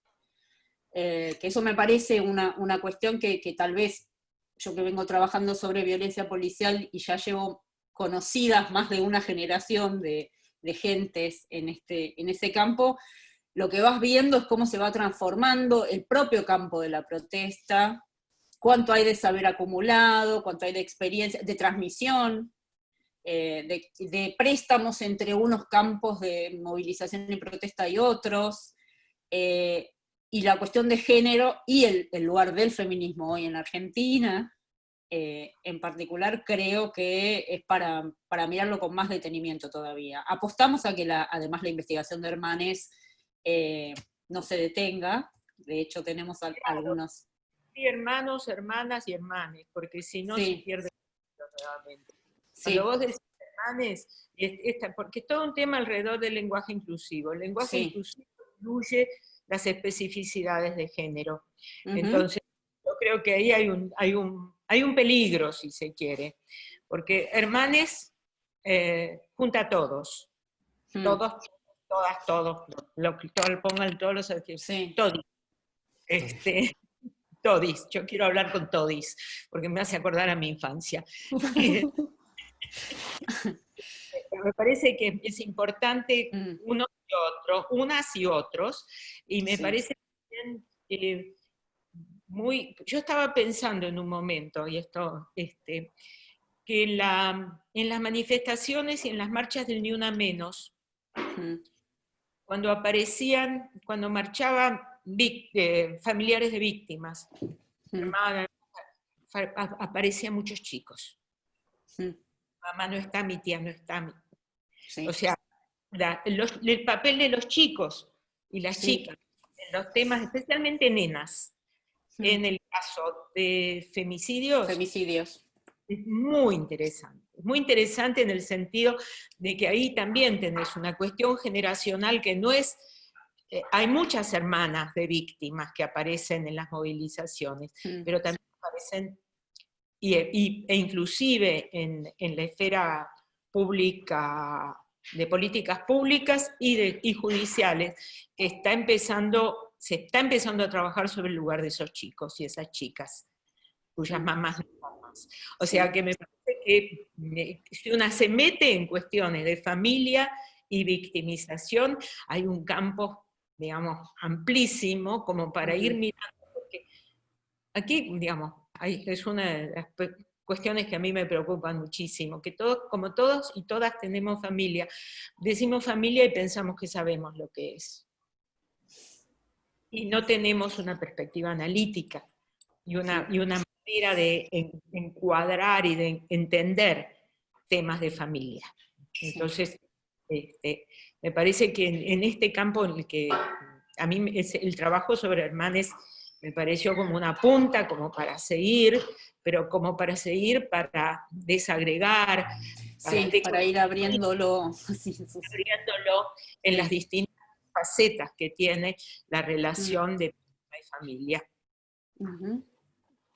[SPEAKER 3] Que eso me parece una cuestión que tal vez, yo que vengo trabajando sobre violencia policial y ya llevo conocidas más de una generación de gentes en ese campo, lo que vas viendo es cómo se va transformando el propio campo de la protesta, cuánto hay de saber acumulado, cuánto hay de experiencia, de transmisión, de préstamos entre unos campos de movilización y protesta y otros, y la cuestión de género y el lugar del feminismo hoy en Argentina, en particular, creo que es para mirarlo con más detenimiento todavía. Apostamos a que además la investigación de Hermanes no se detenga. De hecho tenemos algunos
[SPEAKER 2] Sí, hermanos, hermanas y hermanes, porque si no se pierde nuevamente. Cuando vos decís hermanes, porque es todo un tema alrededor del lenguaje inclusivo. El lenguaje inclusivo incluye las especificidades de género. Entonces, yo creo que ahí hay un peligro, si se quiere, porque hermanes junta a todos, todos, todas, todos, pongan todos los adjetivos, todis. Todis, yo quiero hablar con Todis, porque me hace acordar a mi infancia. Me parece que es importante unos y otros, unas y otros, y me parece bien, yo estaba pensando en un momento, y esto, que en las manifestaciones y en las marchas del Ni Una Menos, cuando marchaban familiares de víctimas, hermanas, aparecían muchos chicos. Mamá no está, mi tía no está. O sea, el papel de los chicos y las chicas en los temas, especialmente nenas, en el caso de femicidios, es muy interesante en el sentido de que ahí también tenés una cuestión generacional que no es, hay muchas hermanas de víctimas que aparecen en las movilizaciones, pero también aparecen, e inclusive en la esfera pública, de políticas públicas y judiciales, se está empezando a trabajar sobre el lugar de esos chicos y esas chicas, cuyas mamás no están más. O sea que me parece que si una se mete en cuestiones de familia y victimización, hay un campo, digamos, amplísimo como para ir mirando, porque aquí, digamos, es una de las cuestiones que a mí me preocupan muchísimo, que todos, como todos y todas tenemos familia, decimos familia y pensamos que sabemos lo que es. Y no tenemos una perspectiva analítica y una manera de encuadrar y de entender temas de familia. Entonces, me parece que en este campo en el que a mí el trabajo sobre hermanes me pareció como una punta, como para seguir, pero como para seguir, para desagregar,
[SPEAKER 3] para ir abriéndolo.
[SPEAKER 2] Abriéndolo en las distintas facetas que tiene la relación de familia.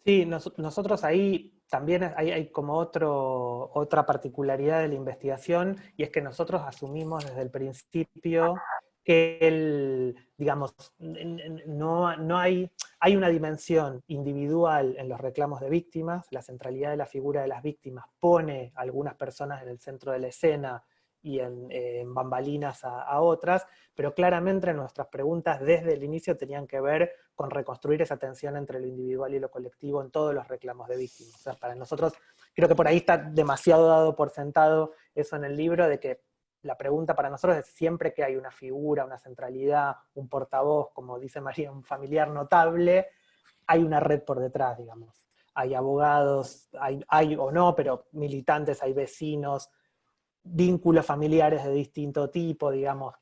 [SPEAKER 1] Sí, nosotros ahí también hay como otra particularidad de la investigación, y es que nosotros asumimos desde el principio que digamos, no hay una dimensión individual en los reclamos de víctimas. La centralidad de la figura de las víctimas pone a algunas personas en el centro de la escena y en bambalinas a otras, pero claramente nuestras preguntas desde el inicio tenían que ver con reconstruir esa tensión entre lo individual y lo colectivo en todos los reclamos de víctimas. O sea, para nosotros, creo que por ahí está demasiado dado por sentado eso en el libro, de que la pregunta para nosotros es siempre que hay una figura, una centralidad, un portavoz, como dice María, un familiar notable, hay una red por detrás, digamos. Hay abogados, hay o no, pero militantes, hay vecinos, vínculos familiares de distinto tipo, digamos,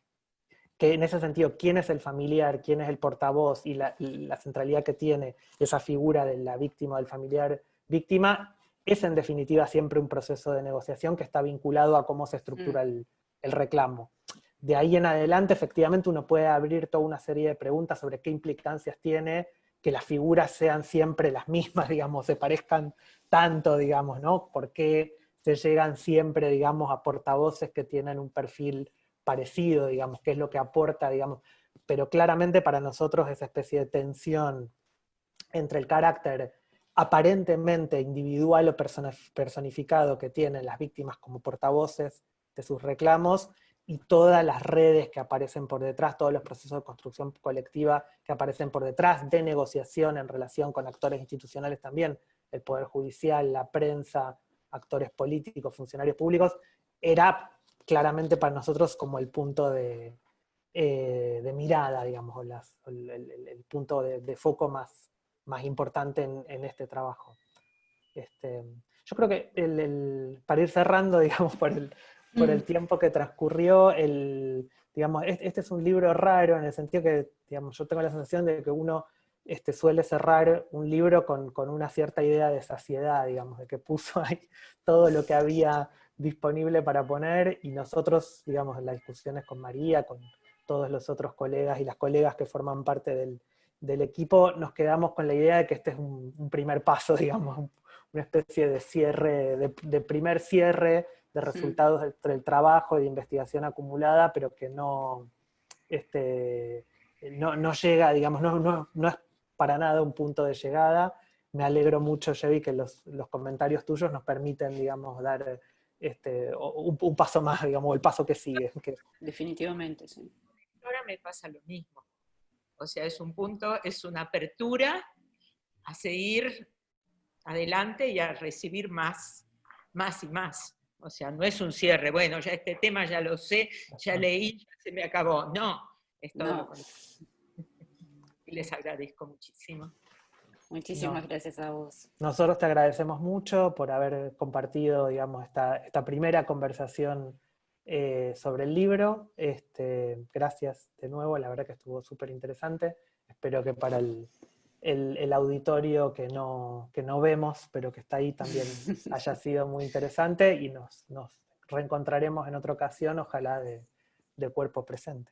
[SPEAKER 1] que en ese sentido, quién es el familiar, quién es el portavoz y la centralidad que tiene esa figura de la víctima o del familiar víctima, es en definitiva siempre un proceso de negociación que está vinculado a cómo se estructura el reclamo. De ahí en adelante, efectivamente, uno puede abrir toda una serie de preguntas sobre qué implicancias tiene que las figuras sean siempre las mismas, digamos, se parezcan tanto, digamos, ¿no? ¿Por qué se llegan siempre, digamos, a portavoces que tienen un perfil parecido, digamos, qué es lo que aporta, digamos? Pero claramente para nosotros esa especie de tensión entre el carácter aparentemente individual o personificado que tienen las víctimas como portavoces de sus reclamos, y todas las redes que aparecen por detrás, todos los procesos de construcción colectiva que aparecen por detrás, de negociación en relación con actores institucionales también, el Poder Judicial, la prensa, actores políticos, funcionarios públicos, era claramente para nosotros como el punto de mirada, digamos, el punto de foco más importante en este trabajo. Yo creo que para ir cerrando, digamos, por el tiempo que transcurrió, digamos, este es un libro raro en el sentido que, digamos, yo tengo la sensación de que uno suele cerrar un libro con una cierta idea de saciedad, digamos, de que puso ahí todo lo que había disponible para poner, y nosotros, digamos, en las discusiones con María, con todos los otros colegas y las colegas que forman parte del equipo, nos quedamos con la idea de que este es un primer paso, digamos, una especie de cierre, de primer cierre de resultados del trabajo y de investigación acumulada, pero que no llega, digamos, no es para nada un punto de llegada. Me alegro mucho, Jevi, que los comentarios tuyos nos permiten, digamos, dar un paso más, digamos, el paso que sigue.
[SPEAKER 3] Definitivamente, sí.
[SPEAKER 2] Ahora me pasa lo mismo. O sea, es un punto, es una apertura a seguir adelante y a recibir más y más. O sea, no es un cierre, bueno, ya este tema ya lo sé, ya leí, ya se me acabó. No, es todo lo contrario. Y les agradezco muchísimo.
[SPEAKER 3] Muchísimas gracias a vos.
[SPEAKER 1] Nosotros te agradecemos mucho por haber compartido, digamos, esta primera conversación sobre el libro. Gracias de nuevo, la verdad que estuvo súper interesante. Espero que para el auditorio que no vemos, pero que está ahí, también haya sido muy interesante, y nos reencontraremos en otra ocasión, ojalá de cuerpo presente.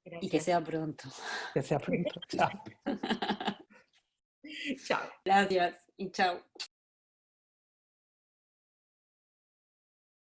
[SPEAKER 3] Gracias. Y que sea pronto.
[SPEAKER 1] Que sea pronto. Chao.
[SPEAKER 2] Chao.
[SPEAKER 3] Gracias y chao.